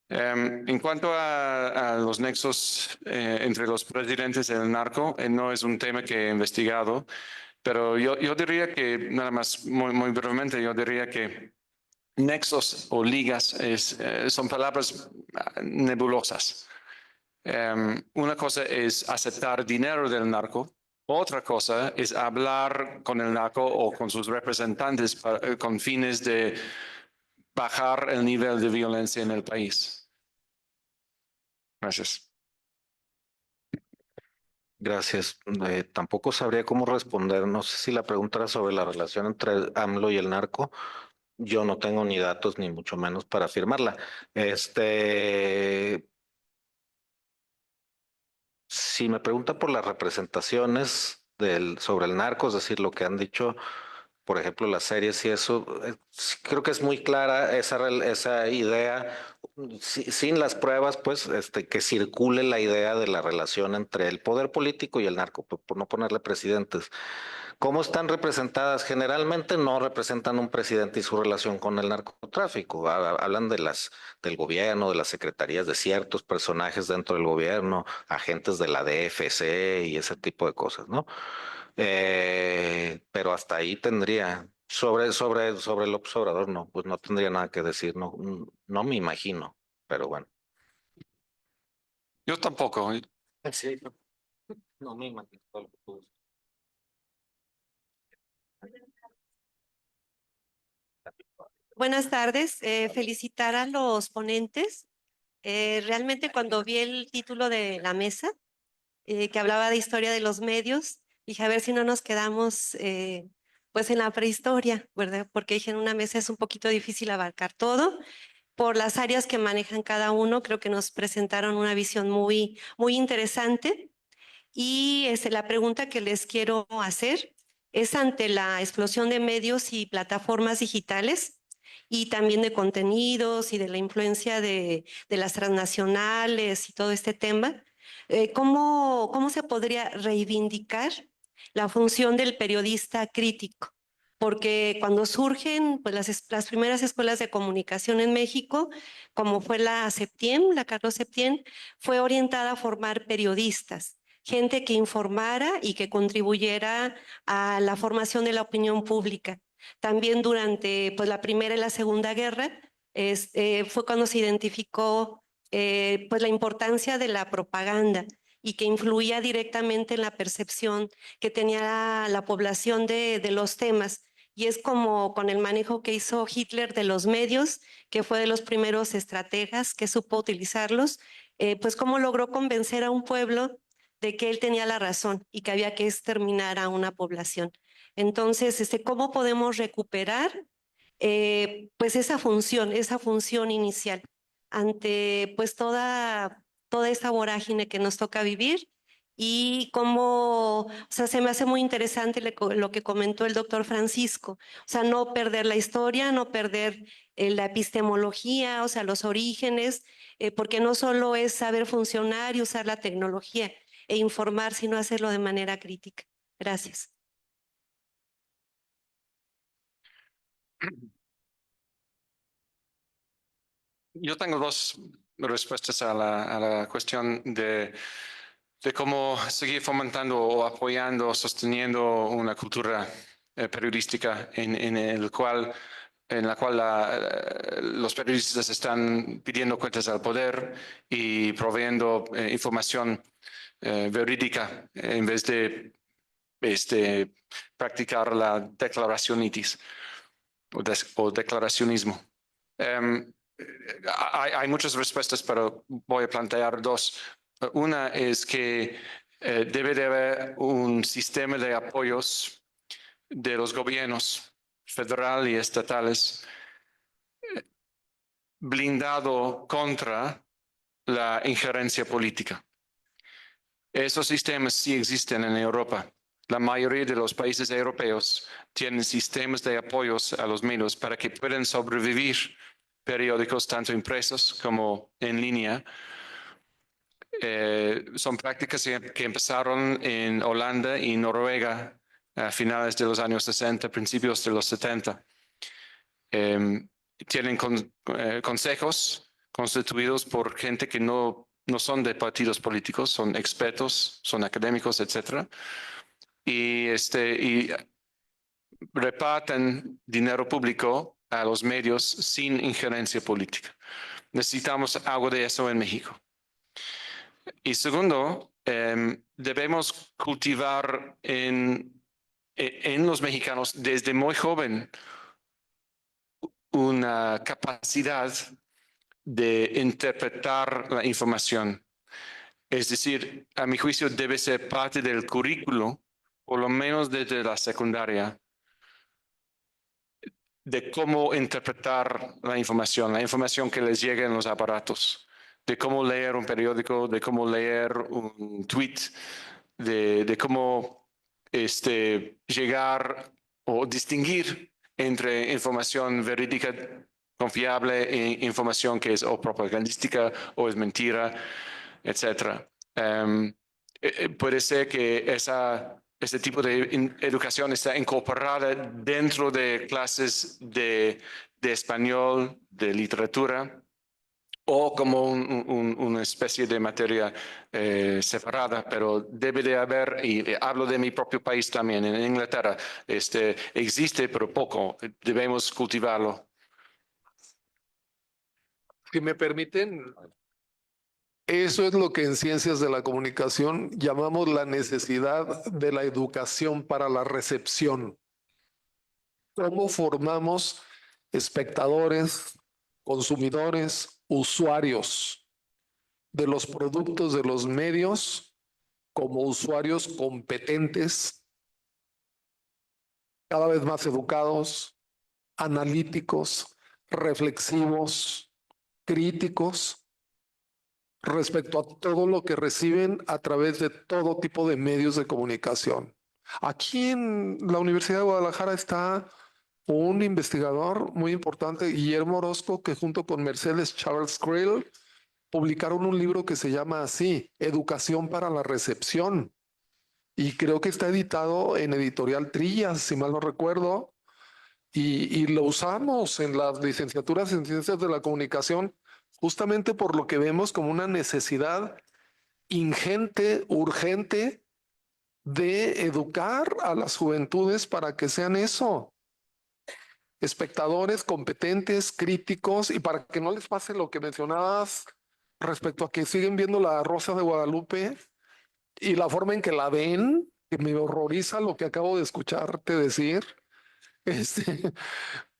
En cuanto a los nexos entre los presidentes y el narco, no es un tema que he investigado, pero yo diría que, nada más muy brevemente, yo diría que nexos o ligas son palabras nebulosas. Una cosa es aceptar dinero del narco, otra cosa es hablar con el narco o con sus representantes con fines de bajar el nivel de violencia en el país. Gracias. Gracias. Tampoco sabría cómo responder. No sé si la pregunta era sobre la relación entre AMLO y el narco. Yo no tengo ni datos ni mucho menos para afirmarla. Si me pregunta por las representaciones sobre el narco, es decir, lo que han dicho, por ejemplo, las series y eso, sí, creo que es muy clara esa idea, sin las pruebas, pues, que circule la idea de la relación entre el poder político y el narco, por no ponerle presidentes. ¿Cómo están representadas? Generalmente no representan un presidente y su relación con el narcotráfico. Hablan del gobierno, de las secretarías, de ciertos personajes dentro del gobierno, agentes de la DFC y ese tipo de cosas, ¿no? Pero hasta ahí tendría. Sobre el observador, no, pues no tendría nada que decir, no, no me imagino, pero bueno. Yo tampoco. Sí, no me imagino. Buenas tardes. Felicitar a los ponentes. Realmente cuando vi el título de la mesa, que hablaba de historia de los medios, dije a ver si no nos quedamos pues en la prehistoria, ¿verdad? Porque dije en una mesa es un poquito difícil abarcar todo. Por las áreas que manejan cada uno, creo que nos presentaron una visión muy interesante. Y la pregunta que les quiero hacer es ante la explosión de medios y plataformas digitales y también de contenidos y de la influencia de las transnacionales y todo este tema, ¿cómo se podría reivindicar la función del periodista crítico? Porque cuando surgen pues, las primeras escuelas de comunicación en México, como fue la Septien, la Carlos Septien, fue orientada a formar periodistas, gente que informara y que contribuyera a la formación de la opinión pública. También durante pues, la Primera y la Segunda Guerra fue cuando se identificó pues, la importancia de la propaganda y que influía directamente en la percepción que tenía la población de los temas. Y es como con el manejo que hizo Hitler de los medios, que fue de los primeros estrategas que supo utilizarlos, pues cómo logró convencer a un pueblo de que él tenía la razón y que había que exterminar a una población. Entonces, ¿cómo podemos recuperar pues esa función inicial ante pues toda esta vorágine que nos toca vivir? Y cómo, o sea, se me hace muy interesante lo que comentó el doctor Francisco, o sea, no perder la historia, no perder la epistemología, o sea, los orígenes, porque no solo es saber funcionar y usar la tecnología e informar, sino hacerlo de manera crítica. Gracias. Yo tengo dos respuestas a la cuestión de cómo seguir fomentando o apoyando, sosteniendo una cultura periodística en la cual los periodistas están pidiendo cuentas al poder y proveyendo información verídica en vez de practicar la declaracionitis o declaracionismo. Hay muchas respuestas, pero voy a plantear dos. Una es que debe de haber un sistema de apoyos de los gobiernos federal y estatales blindado contra la injerencia política. Esos sistemas sí existen en Europa. La mayoría de los países europeos tienen sistemas de apoyos a los medios para que puedan sobrevivir periódicos tanto impresos como en línea. Son prácticas que empezaron en Holanda y Noruega a finales de los años 60, principios de los 70. Tienen consejos constituidos por gente que no son de partidos políticos, son expertos, son académicos, etc. Y reparten dinero público a los medios sin injerencia política. Necesitamos algo de eso en México. Y segundo, debemos cultivar en los mexicanos desde muy joven una capacidad de interpretar la información. Es decir, a mi juicio debe ser parte del currículo, por lo menos desde la secundaria, de cómo interpretar la información que les llega en los aparatos, de cómo leer un periódico, de cómo leer un tweet, de cómo llegar o distinguir entre información verídica, confiable e información que es o propagandística o es mentira, etc. Puede ser que ese tipo de educación está incorporada dentro de clases de español, de literatura, o como una especie de materia separada, pero debe de haber, y hablo de mi propio país también, en Inglaterra, existe, pero poco, debemos cultivarlo. Si me permiten, eso es lo que en ciencias de la comunicación llamamos la necesidad de la educación para la recepción. ¿Cómo formamos espectadores, consumidores, usuarios de los productos de los medios como usuarios competentes, cada vez más educados, analíticos, reflexivos, críticos respecto a todo lo que reciben a través de todo tipo de medios de comunicación? Aquí en la Universidad de Guadalajara está un investigador muy importante, Guillermo Orozco, que junto con Mercedes Charles Krill publicaron un libro que se llama así, Educación para la Recepción. Y creo que está editado en Editorial Trillas, si mal no recuerdo. Y lo usamos en las licenciaturas en Ciencias de la Comunicación justamente por lo que vemos como una necesidad ingente, urgente, de educar a las juventudes para que sean eso, espectadores competentes, críticos, y para que no les pase lo que mencionabas respecto a que siguen viendo La Rosa de Guadalupe y la forma en que la ven, que me horroriza lo que acabo de escucharte decir.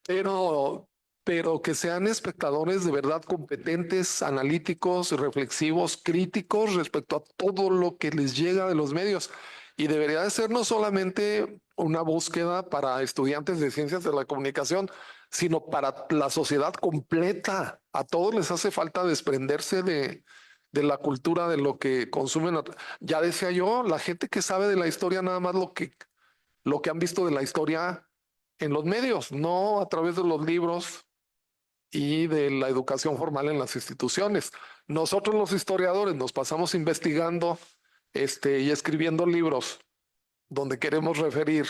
Pero pero que sean espectadores de verdad competentes, analíticos, reflexivos, críticos respecto a todo lo que les llega de los medios. Y debería de ser no solamente una búsqueda para estudiantes de ciencias de la comunicación, sino para la sociedad completa. A todos les hace falta desprenderse de la cultura, de lo que consumen. Ya decía yo, la gente que sabe de la historia nada más lo que han visto de la historia en los medios, no a través de los libros y de la educación formal en las instituciones. Nosotros los historiadores nos pasamos investigando y escribiendo libros donde queremos referir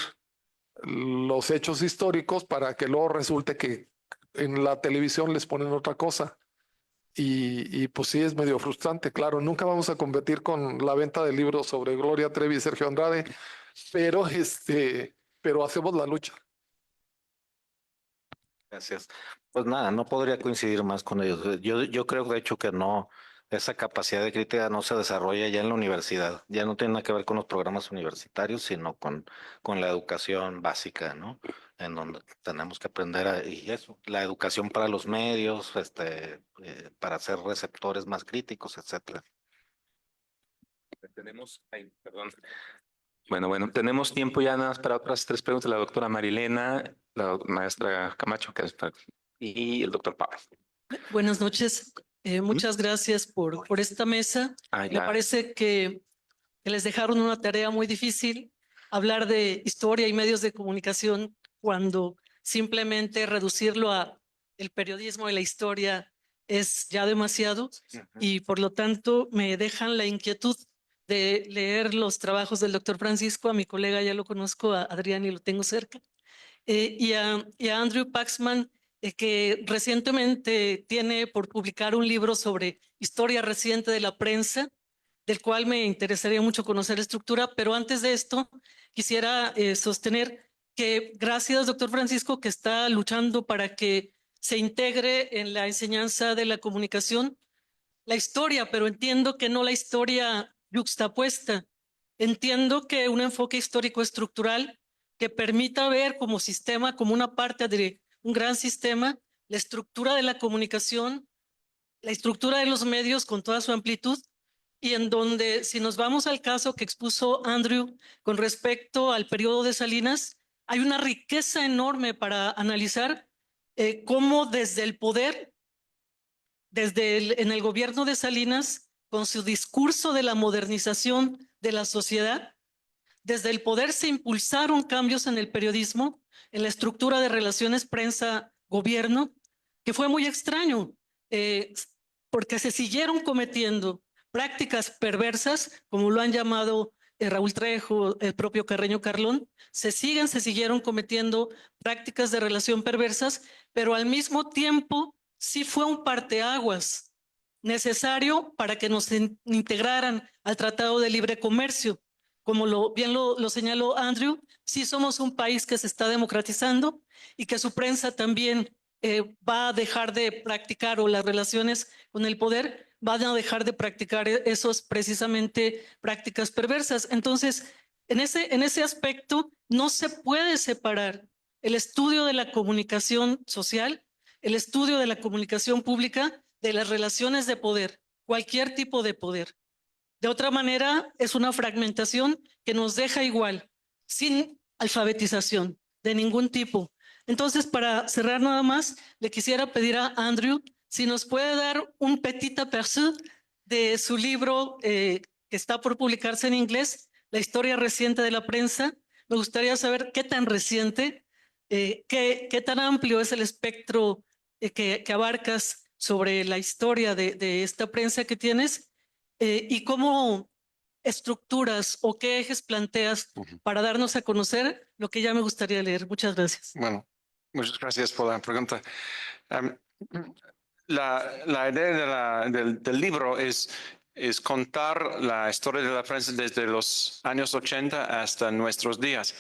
los hechos históricos para que luego resulte que en la televisión les ponen otra cosa. Y pues sí, es medio frustrante, claro. Nunca vamos a competir con la venta de libros sobre Gloria Trevi y Sergio Andrade, pero pero hacemos la lucha. Gracias. Pues nada, no podría coincidir más con ellos. Yo creo de hecho que no, esa capacidad de crítica no se desarrolla ya en la universidad. Ya no tiene nada que ver con los programas universitarios, sino con la educación básica, ¿no? En donde tenemos que aprender y eso, la educación para los medios, para ser receptores más críticos, etcétera. Tenemos, ay, perdón. Bueno, tenemos tiempo ya nada más para otras 3 preguntas. La doctora Marilena, la maestra Camacho y el doctor Pablo. Buenas noches. Muchas gracias por esta mesa. Ah, Me ya. parece que les dejaron una tarea muy difícil, hablar de historia y medios de comunicación cuando simplemente reducirlo a el periodismo y la historia es ya demasiado y por lo tanto me dejan la inquietud de leer los trabajos del doctor Francisco. A mi colega ya lo conozco, a Adrián, y lo tengo cerca. Y a Andrew Paxman, que recientemente tiene por publicar un libro sobre historia reciente de la prensa, del cual me interesaría mucho conocer la estructura, pero antes de esto quisiera sostener que gracias, doctor Francisco, que está luchando para que se integre en la enseñanza de la comunicación la historia, pero entiendo que no la historia yuxtapuesta. Entiendo que un enfoque histórico estructural que permita ver como sistema, como una parte de un gran sistema, la estructura de la comunicación, la estructura de los medios con toda su amplitud, y en donde, si nos vamos al caso que expuso Andrew con respecto al periodo de Salinas, hay una riqueza enorme para analizar cómo desde el poder, en el gobierno de Salinas, con su discurso de la modernización de la sociedad, desde el poder se impulsaron cambios en el periodismo, en la estructura de relaciones prensa-gobierno, que fue muy extraño, porque se siguieron cometiendo prácticas perversas, como lo han llamado Raúl Trejo, el propio Carreño Carlón, se siguieron cometiendo prácticas de relación perversas, pero al mismo tiempo sí fue un parteaguas necesario para que nos integraran al Tratado de Libre Comercio. Como bien lo señaló Andrew, sí somos un país que se está democratizando y que su prensa también va a dejar de practicar, o las relaciones con el poder van a dejar de practicar esos precisamente prácticas perversas. Entonces, en ese aspecto no se puede separar el estudio de la comunicación social, el estudio de la comunicación pública, de las relaciones de poder, cualquier tipo de poder. De otra manera, es una fragmentación que nos deja igual, sin alfabetización de ningún tipo. Entonces, para cerrar nada más, le quisiera pedir a Andrew si nos puede dar un petit aperçu de su libro que está por publicarse en inglés, La historia reciente de la prensa. Me gustaría saber qué tan reciente, qué tan amplio es el espectro que abarcas sobre la historia de esta prensa que tienes, y cómo estructuras o qué ejes planteas para darnos a conocer lo que ya me gustaría leer. Muchas gracias. Bueno, muchas gracias por la pregunta. La idea del libro es contar la historia de la prensa desde los años 80 hasta nuestros días.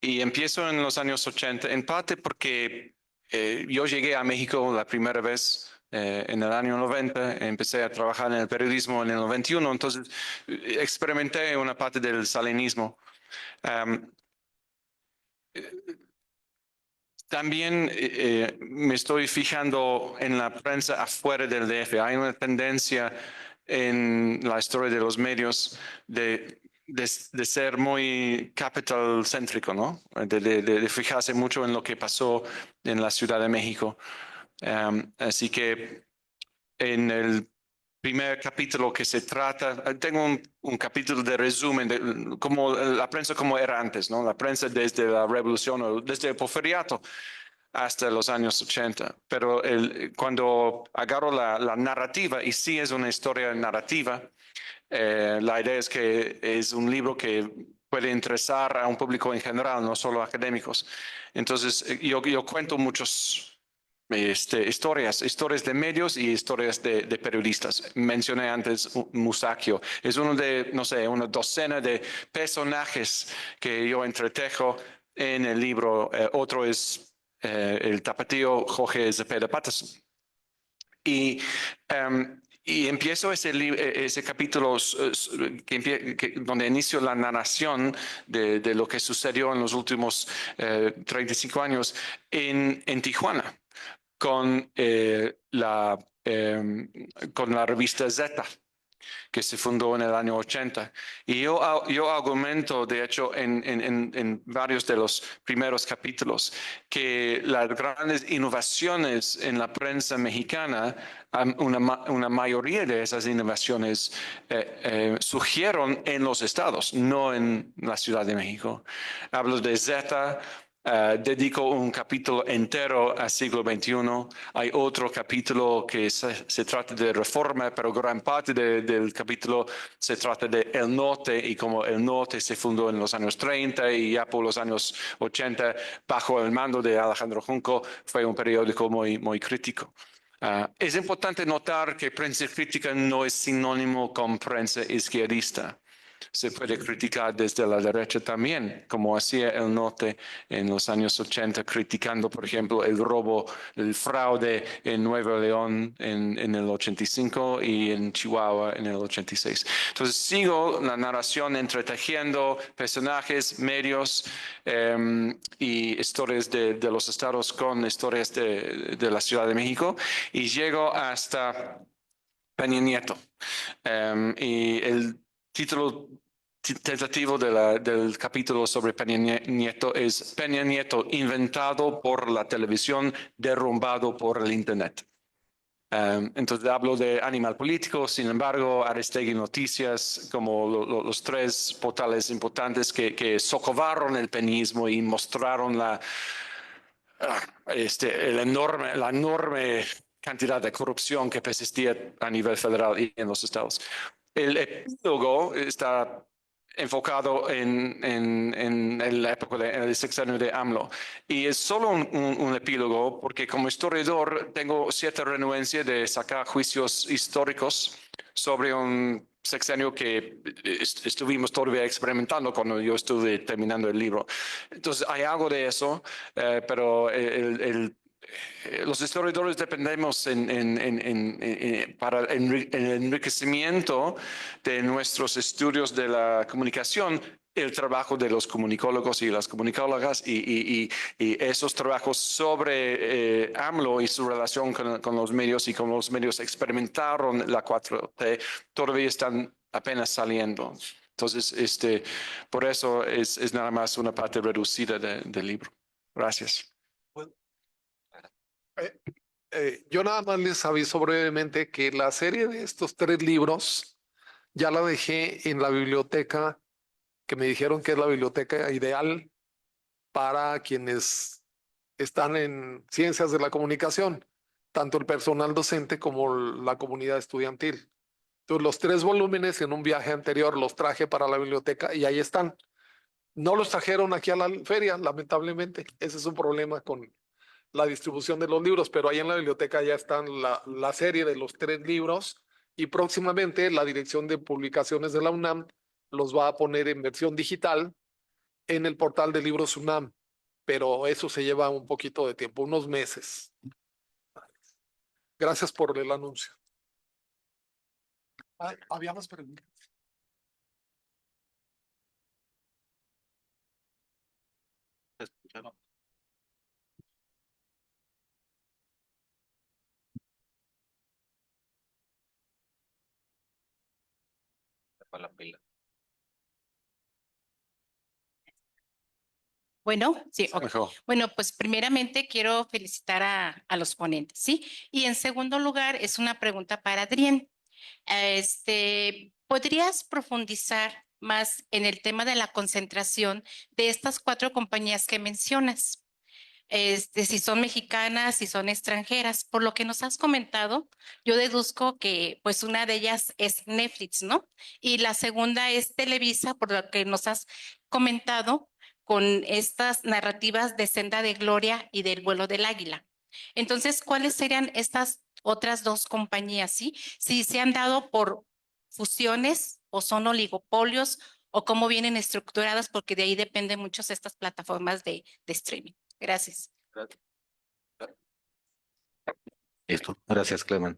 Y empiezo en los años 80, en parte porque yo llegué a México la primera vez en el año 90, empecé a trabajar en el periodismo en el 91, entonces experimenté una parte del salinismo. también me estoy fijando en la prensa afuera del DF. Hay una tendencia en la historia de los medios de ser muy capital céntrico, ¿no? De fijarse mucho en lo que pasó en la Ciudad de México. Así que en el primer capítulo que se trata, tengo un capítulo de resumen de cómo la prensa como era antes, ¿no? La prensa desde la revolución o desde el porfiriato hasta los años 80. Pero cuando agarro la narrativa, y sí es una historia narrativa, la idea es que es un libro que puede interesar a un público en general, no solo académicos. Entonces, yo cuento muchos historias de medios y historias de periodistas. Mencioné antes Musacchio. Es uno de, no sé, una docena de personajes que yo entretejo en el libro. Otro es el tapatío Jorge Zepeda Patterson. Y empiezo ese capítulo donde inicio la narración de lo que sucedió en los últimos 35 años en Tijuana con con la revista Z, que se fundó en el año 80. Y yo argumento, de hecho, en varios de los primeros capítulos, que las grandes innovaciones en la prensa mexicana, una mayoría de esas innovaciones surgieron en los estados, no en la Ciudad de México. Hablo de Z. Dedico un capítulo entero al siglo XXI. Hay otro capítulo que se trata de reforma, pero gran parte del capítulo se trata de el norte y cómo el norte se fundó en los años 30 y ya por los años 80, bajo el mando de Alejandro Junco, fue un periódico muy crítico. Es importante notar que prensa crítica no es sinónimo con prensa izquierdista. Se puede criticar desde la derecha también, como hacía el norte en los años 80, criticando, por ejemplo, el robo, el fraude en Nuevo León en el 85 y en Chihuahua en el 86. Entonces sigo la narración entretejiendo personajes, medios y historias de los estados con historias de la Ciudad de México y llego hasta Peña Nieto. Y el título tentativo del capítulo sobre Peña Nieto es Peña Nieto inventado por la televisión, derrumbado por el Internet. Entonces hablo de Animal Político, sin embargo, Aristegui Noticias, como los tres portales importantes que socavaron el peñismo y mostraron la enorme cantidad de corrupción que persistía a nivel federal y en los estados. El epílogo está enfocado en la época del sexenio de AMLO. Y es solo un epílogo porque como historiador tengo cierta renuencia de sacar juicios históricos sobre un sexenio que estuvimos todavía experimentando cuando yo estuve terminando el libro. Entonces hay algo de eso, pero los historiadores dependemos para el enriquecimiento de nuestros estudios de la comunicación, el trabajo de los comunicólogos y las comunicólogas y esos trabajos sobre AMLO y su relación con los medios y con los medios experimentaron la 4T, todavía están apenas saliendo. Entonces, por eso es nada más una parte reducida del libro. Gracias. Yo nada más les aviso brevemente que la serie de estos 3 libros ya la dejé en la biblioteca, que me dijeron que es la biblioteca ideal para quienes están en ciencias de la comunicación, tanto el personal docente como la comunidad estudiantil. Entonces, los 3 volúmenes en un viaje anterior los traje para la biblioteca y ahí están. No los trajeron aquí a la feria, lamentablemente. Ese es un problema con la distribución de los libros, pero ahí en la biblioteca ya están la serie de los 3 libros y próximamente la Dirección de Publicaciones de la UNAM los va a poner en versión digital en el portal de libros UNAM, pero eso se lleva un poquito de tiempo, unos meses. Gracias por el anuncio. Había más preguntas. Para la pila. Bueno, sí, ok. Mejor. Bueno, pues primeramente quiero felicitar a los ponentes, ¿sí? Y en segundo lugar, es una pregunta para Adrián. ¿Podrías profundizar más en el tema de la concentración de estas 4 compañías que mencionas? Si son mexicanas, si son extranjeras. Por lo que nos has comentado, yo deduzco que pues una de ellas es Netflix, ¿no? Y la segunda es Televisa, por lo que nos has comentado con estas narrativas de Senda de Gloria y del Vuelo del Águila. Entonces, ¿cuáles serían estas otras 2 compañías, sí? Si se han dado por fusiones o son oligopolios o cómo vienen estructuradas, porque de ahí dependen muchas estas plataformas de streaming. Gracias. Listo, gracias, Clemen.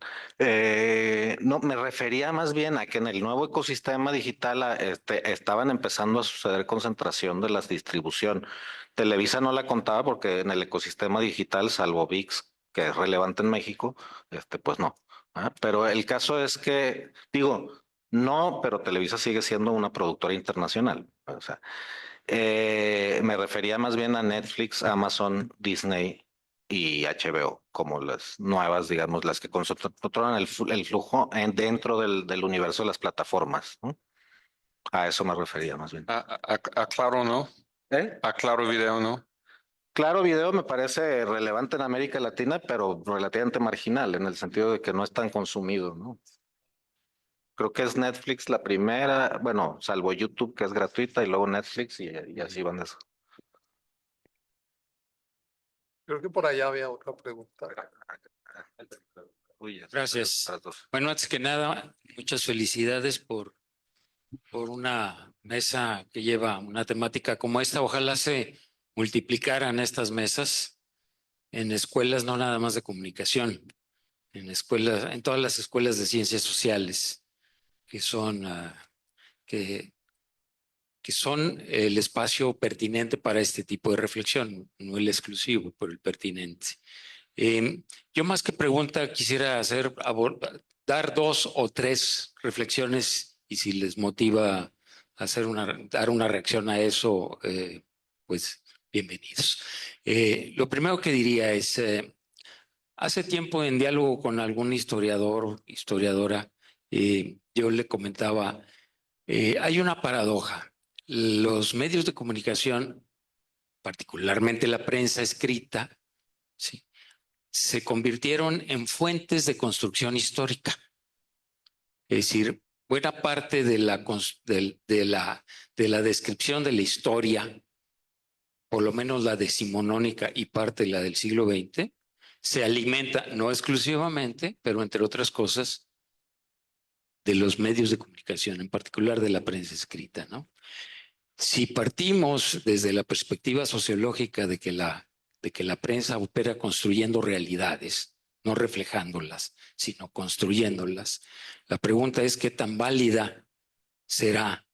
No, me refería más bien a que en el nuevo ecosistema digital estaban empezando a suceder concentración de la distribución. Televisa no la contaba porque en el ecosistema digital, salvo ViX, que es relevante en México, pues no. Pero el caso es que, digo, no, pero Televisa sigue siendo una productora internacional. O sea, me refería más bien a Netflix, Amazon, Disney y HBO, como las nuevas, digamos, las que controlan el flujo dentro del universo de las plataformas, ¿no? A eso me refería más bien. A Claro, ¿no? ¿Eh? A Claro Video, ¿no? Claro, video me parece relevante en América Latina, pero relativamente marginal en el sentido de que no es tan consumido, ¿no? Creo que es Netflix la primera, bueno, salvo YouTube, que es gratuita, y luego Netflix y así van eso. Creo que por allá había otra pregunta. Gracias. Bueno, antes que nada, muchas felicidades por una mesa que lleva una temática como esta. Ojalá se multiplicaran estas mesas en escuelas, no nada más de comunicación, en escuelas, en todas las escuelas de ciencias sociales, que son, que son el espacio pertinente para este tipo de reflexión, no el exclusivo, pero el pertinente. Yo más que pregunta quisiera dar 2 o 3 reflexiones y si les motiva dar una reacción a eso, pues bienvenidos. Lo primero que diría es, hace tiempo en diálogo con algún historiador, historiadora, yo le comentaba, hay una paradoja. Los medios de comunicación, particularmente la prensa escrita, ¿sí?, se convirtieron en fuentes de construcción histórica. Es decir, buena parte de la descripción de la historia, por lo menos la decimonónica y parte de la del siglo XX, se alimenta, no exclusivamente, pero entre otras cosas, de los medios de comunicación, en particular de la prensa escrita, ¿no? Si partimos desde la perspectiva sociológica de que la prensa opera construyendo realidades, no reflejándolas, sino construyéndolas, la pregunta es qué tan válida será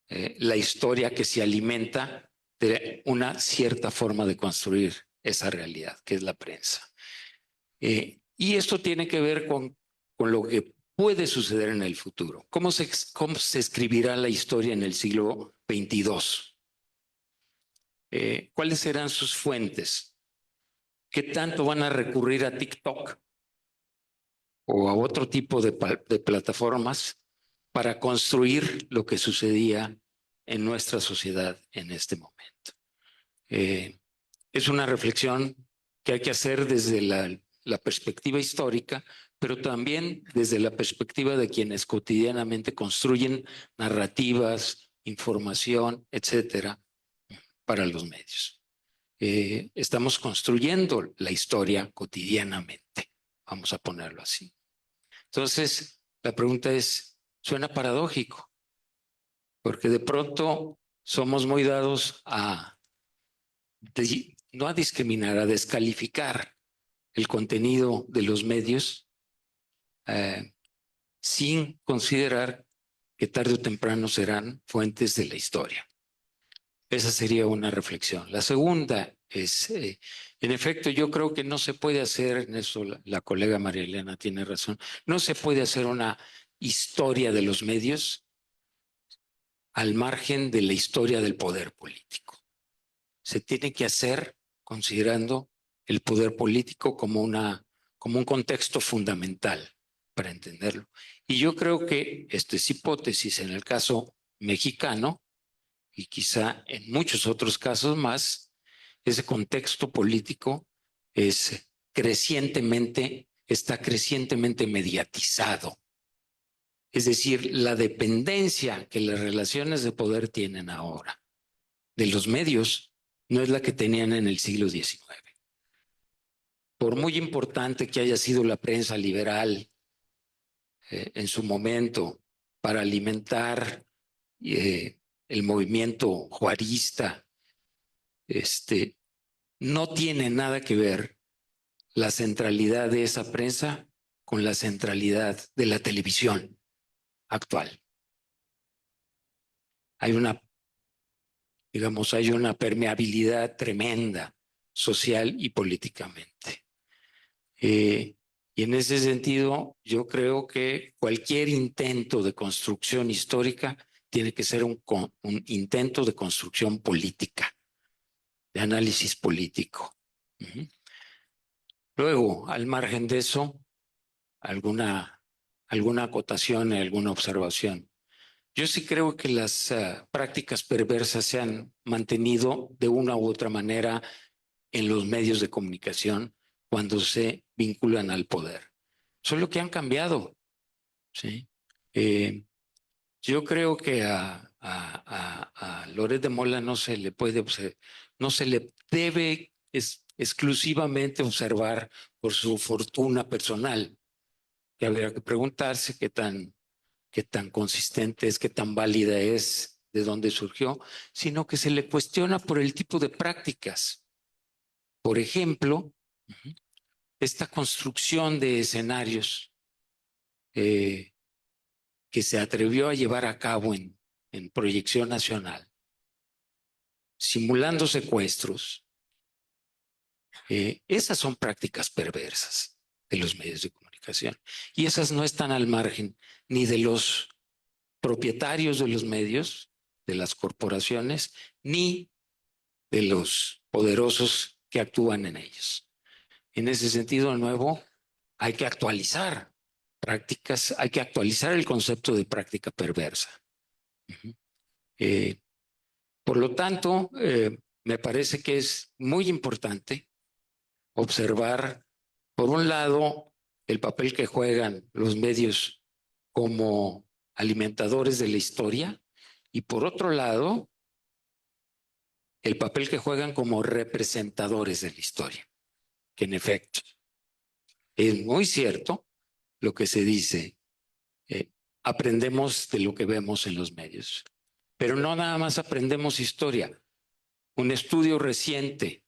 la historia que se alimenta de una cierta forma de construir esa realidad, que es la prensa. Y esto tiene que ver con lo que puede suceder en el futuro. ¿Cómo se escribirá la historia en el siglo XXII? ¿Cuáles serán sus fuentes? ¿Qué tanto van a recurrir a TikTok o a otro tipo de plataformas para construir lo que sucedía en nuestra sociedad en este momento? Es una reflexión que hay que hacer desde la perspectiva histórica, pero también desde la perspectiva de quienes cotidianamente construyen narrativas, información, etcétera, para los medios. Estamos construyendo la historia cotidianamente, vamos a ponerlo así. Entonces, la pregunta es, suena paradójico, porque de pronto somos muy dados no a discriminar, a descalificar el contenido de los medios sin considerar que tarde o temprano serán fuentes de la historia. Esa sería una reflexión. La segunda es, en efecto, yo creo que no se puede hacer, en eso la colega María Elena tiene razón, no se puede hacer una historia de los medios al margen de la historia del poder político. Se tiene que hacer considerando el poder político como un contexto fundamental para entenderlo. Y yo creo que esta es hipótesis en el caso mexicano y quizá en muchos otros casos más, ese contexto político está crecientemente mediatizado. Es decir, la dependencia que las relaciones de poder tienen ahora de los medios no es la que tenían en el siglo XIX. Por muy importante que haya sido la prensa liberal en su momento para alimentar el movimiento juarista, no tiene nada que ver la centralidad de esa prensa con la centralidad de la televisión actual. Hay una permeabilidad tremenda social y políticamente. Y en ese sentido, yo creo que cualquier intento de construcción histórica tiene que ser un intento de construcción política, de análisis político. Luego, al margen de eso, alguna acotación, alguna observación. Yo sí creo que las prácticas perversas se han mantenido de una u otra manera en los medios de comunicación cuando se vinculan al poder. Solo que han cambiado. ¿Sí? Yo creo que a Loret de Mola no se le debe exclusivamente observar por su fortuna personal, que habría que preguntarse qué tan consistente es, qué tan válida es, de dónde surgió, sino que se le cuestiona por el tipo de prácticas. Por ejemplo, esta construcción de escenarios que se atrevió a llevar a cabo en proyección nacional, simulando secuestros, esas son prácticas perversas de los medios de comunicación. Y esas no están al margen ni de los propietarios de los medios, de las corporaciones, ni de los poderosos que actúan en ellos. En ese sentido, de nuevo, hay que actualizar prácticas, hay que actualizar el concepto de práctica perversa. Por lo tanto, me parece que es muy importante observar, por un lado, el papel que juegan los medios como alimentadores de la historia y, por otro lado, el papel que juegan como representadores de la historia, que en efecto es muy cierto lo que se dice, aprendemos de lo que vemos en los medios, pero no nada más aprendemos historia. Un estudio reciente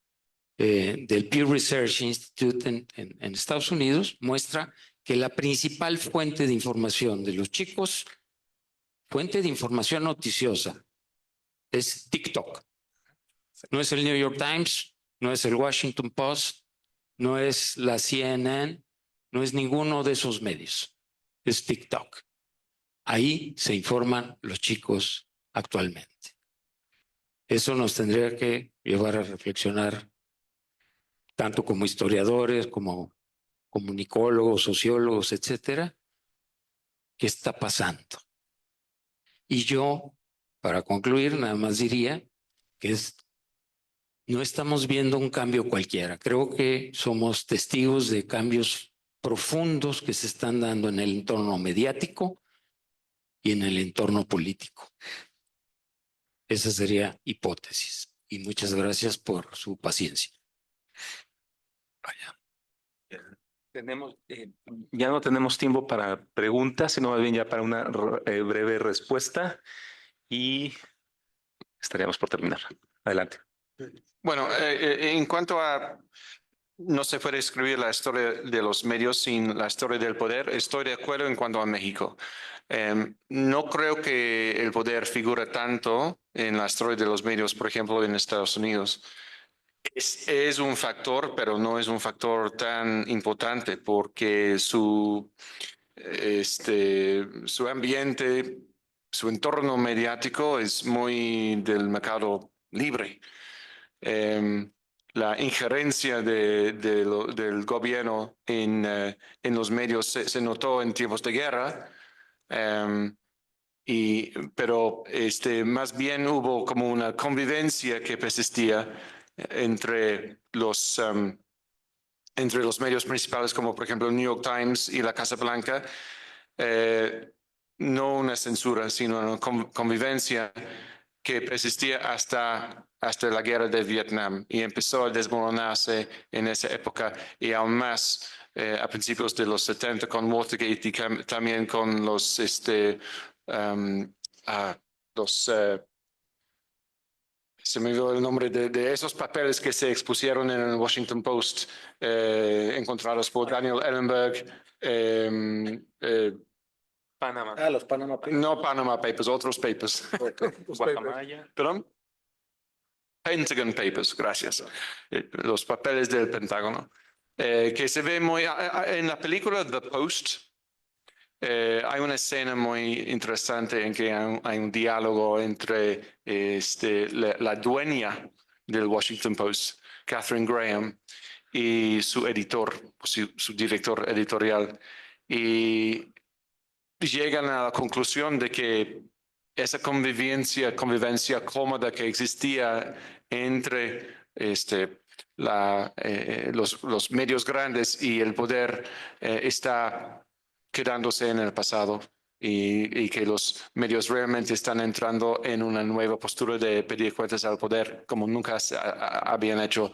del Pew Research Institute en Estados Unidos muestra que la principal fuente de información de los chicos, fuente de información noticiosa, es TikTok. No es el New York Times, no es el Washington Post, no es la CNN, no es ninguno de esos medios. Es TikTok. Ahí se informan los chicos actualmente. Eso nos tendría que llevar a reflexionar tanto como historiadores, como comunicólogos, sociólogos, etcétera, qué está pasando. Y yo, para concluir, nada más diría que no estamos viendo un cambio cualquiera. Creo que somos testigos de cambios profundos que se están dando en el entorno mediático y en el entorno político. Esa sería hipótesis. Y muchas gracias por su paciencia. Vaya. Ya no tenemos tiempo para preguntas, sino más bien ya para una breve respuesta y estaríamos por terminar. Adelante. Bueno, en cuanto a no se puede escribir la historia de los medios sin la historia del poder, estoy de acuerdo en cuanto a México. No creo que el poder figura tanto en la historia de los medios, por ejemplo, en Estados Unidos. Es un factor, pero no es un factor tan importante porque su ambiente su entorno mediático es muy del mercado libre. La injerencia del gobierno en los medios se notó en tiempos de guerra, pero más bien hubo como una convivencia que persistía entre los medios principales, como por ejemplo el New York Times y la Casa Blanca. No una censura, sino una convivencia que persistía hasta la guerra de Vietnam y empezó a desmoronarse en esa época y aún más a principios de los 70 con Watergate y también con los se me olvidó el nombre de esos papeles que se expusieron en el Washington Post, encontrados por Daniel Ellenberg. Panamá. Los Panama Papers. No Panama Papers, otros papers. Guacamaya. ¿Perdón? Pentagon Papers, gracias. Los papeles del Pentágono. Que se ve muy en la película The Post. Hay una escena muy interesante en que hay un diálogo entre la dueña del Washington Post, Catherine Graham, y su editor, su director editorial. Y llegan a la conclusión de que esa convivencia cómoda que existía entre los medios grandes y el poder está quedándose en el pasado y que los medios realmente están entrando en una nueva postura de pedir cuentas al poder como nunca habían hecho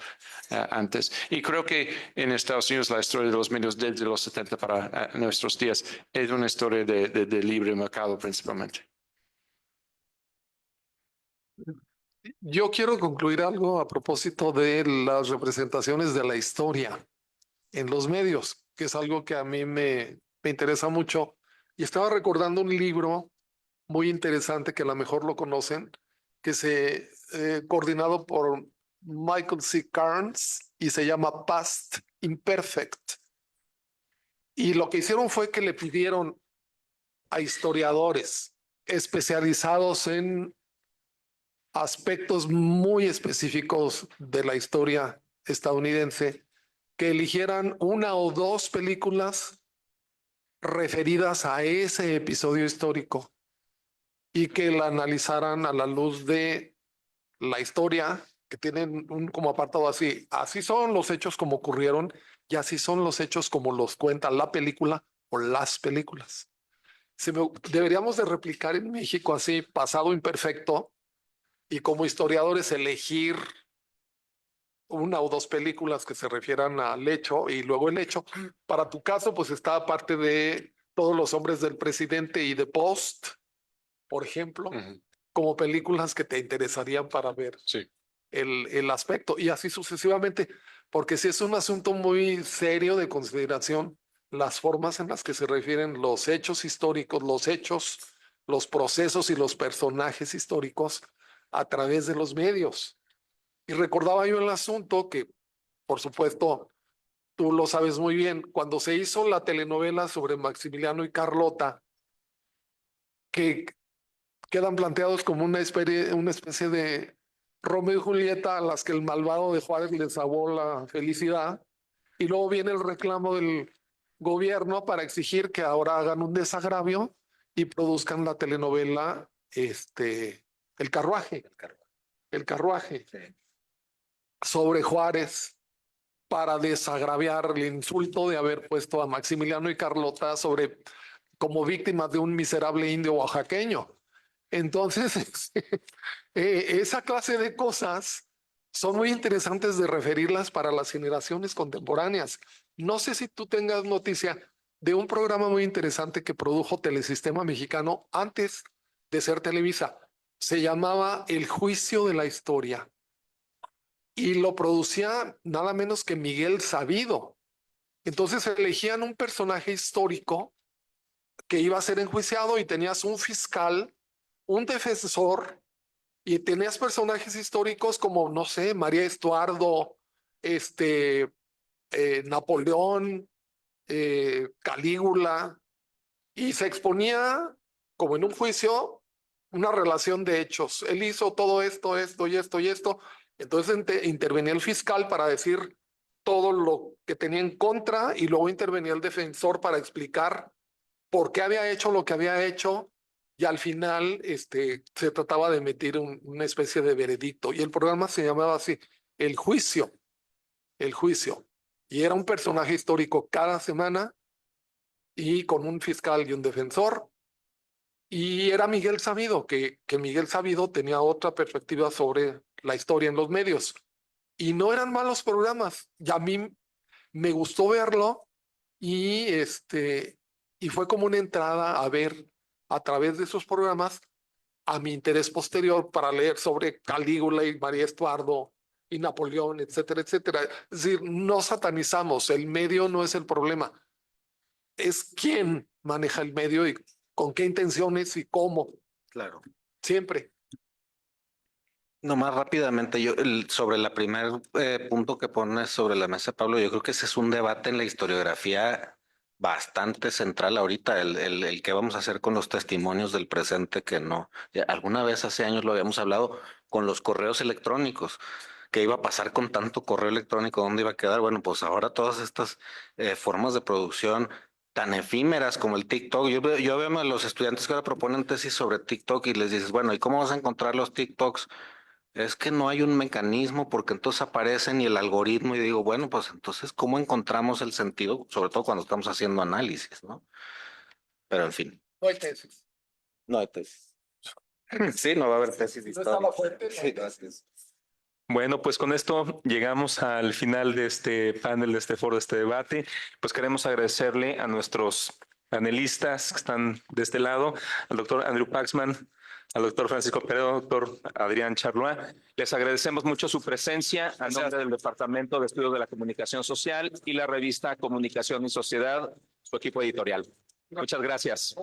antes. Y creo que en Estados Unidos la historia de los medios desde los 70 para nuestros días es una historia de libre mercado principalmente. Yo quiero concluir algo a propósito de las representaciones de la historia en los medios, que es algo que a mí me interesa mucho. Y estaba recordando un libro muy interesante que a lo mejor lo conocen, que se coordinado por Michael C. Carnes y se llama Past Imperfect. Y lo que hicieron fue que le pidieron a historiadores especializados en aspectos muy específicos de la historia estadounidense que eligieran una o dos películas referidas a ese episodio histórico y que la analizaran a la luz de la historia, que tienen un como apartado así son los hechos como ocurrieron y así son los hechos como los cuenta la película o las películas. Deberíamos de replicar en México así, pasado imperfecto, y como historiadores elegir una o dos películas que se refieran al hecho y luego el hecho. Para tu caso, pues está aparte de Todos los hombres del presidente y The Post, por ejemplo, como películas que te interesarían para ver el aspecto y así sucesivamente, porque si es un asunto muy serio de consideración, las formas en las que se refieren los hechos históricos, los procesos y los personajes históricos a través de los medios. Y recordaba yo el asunto que, por supuesto, tú lo sabes muy bien, cuando se hizo la telenovela sobre Maximiliano y Carlota, que quedan planteados como una especie de Romeo y Julieta a las que el malvado de Juárez les salvó la felicidad, y luego viene el reclamo del gobierno para exigir que ahora hagan un desagravio y produzcan la telenovela El Carruaje. Sobre Juárez para desagraviar el insulto de haber puesto a Maximiliano y Carlota como víctimas de un miserable indio oaxaqueño. Entonces, esa clase de cosas son muy interesantes de referirlas para las generaciones contemporáneas. No sé si tú tengas noticia de un programa muy interesante que produjo Telesistema Mexicano antes de ser Televisa. Se llamaba El Juicio de la Historia y lo producía nada menos que Miguel Sabido. Entonces elegían un personaje histórico que iba a ser enjuiciado y tenías un fiscal, un defensor y tenías personajes históricos como, no sé, María Estuardo, Napoleón, Calígula, y se exponía como en un juicio una relación de hechos. Él hizo todo esto, esto y esto y esto. Entonces intervenía el fiscal para decir todo lo que tenía en contra y luego intervenía el defensor para explicar por qué había hecho lo que había hecho y al final se trataba de emitir una especie de veredicto y el programa se llamaba así, El Juicio, El Juicio. Y era un personaje histórico cada semana y con un fiscal y un defensor. Y era Miguel Sabido, que Miguel Sabido tenía otra perspectiva sobre la historia en los medios. Y no eran malos programas. Y a mí me gustó verlo y, y fue como una entrada a ver a través de esos programas a mi interés posterior para leer sobre Calígula y María Estuardo y Napoleón, etcétera, etcétera. Es decir, no satanizamos, el medio no es el problema, es quién maneja el medio y con qué intenciones y cómo, Claro. siempre. Nomás rápidamente, sobre el primer punto que pones sobre la mesa, Pablo, yo creo que ese es un debate en la historiografía bastante central ahorita, el que vamos a hacer con los testimonios del presente que no. Alguna vez hace años lo habíamos hablado con los correos electrónicos. ¿Qué iba a pasar con tanto correo electrónico? ¿Dónde iba a quedar? Bueno, pues ahora todas estas formas de producción tan efímeras como el TikTok. Yo veo a los estudiantes que ahora proponen tesis sobre TikTok y les dices, bueno, ¿y cómo vas a encontrar los TikToks? Es que no hay un mecanismo porque entonces aparecen y el algoritmo y digo, bueno, pues entonces, ¿cómo encontramos el sentido? Sobre todo cuando estamos haciendo análisis, ¿no? Pero en fin, No hay tesis. no hay tesis. Sí, no va a haber tesis No estaba fuerte. Sí, gracias. Bueno, pues con esto llegamos al final de este panel, de este foro, de este debate. Pues queremos agradecerle a nuestros panelistas que están de este lado, al doctor Andrew Paxman, al doctor Francisco Peredo, doctor Adrián Charlois. Les agradecemos mucho su presencia a nombre del Departamento de Estudios de la Comunicación Social y la revista Comunicación y Sociedad, su equipo editorial. Muchas gracias.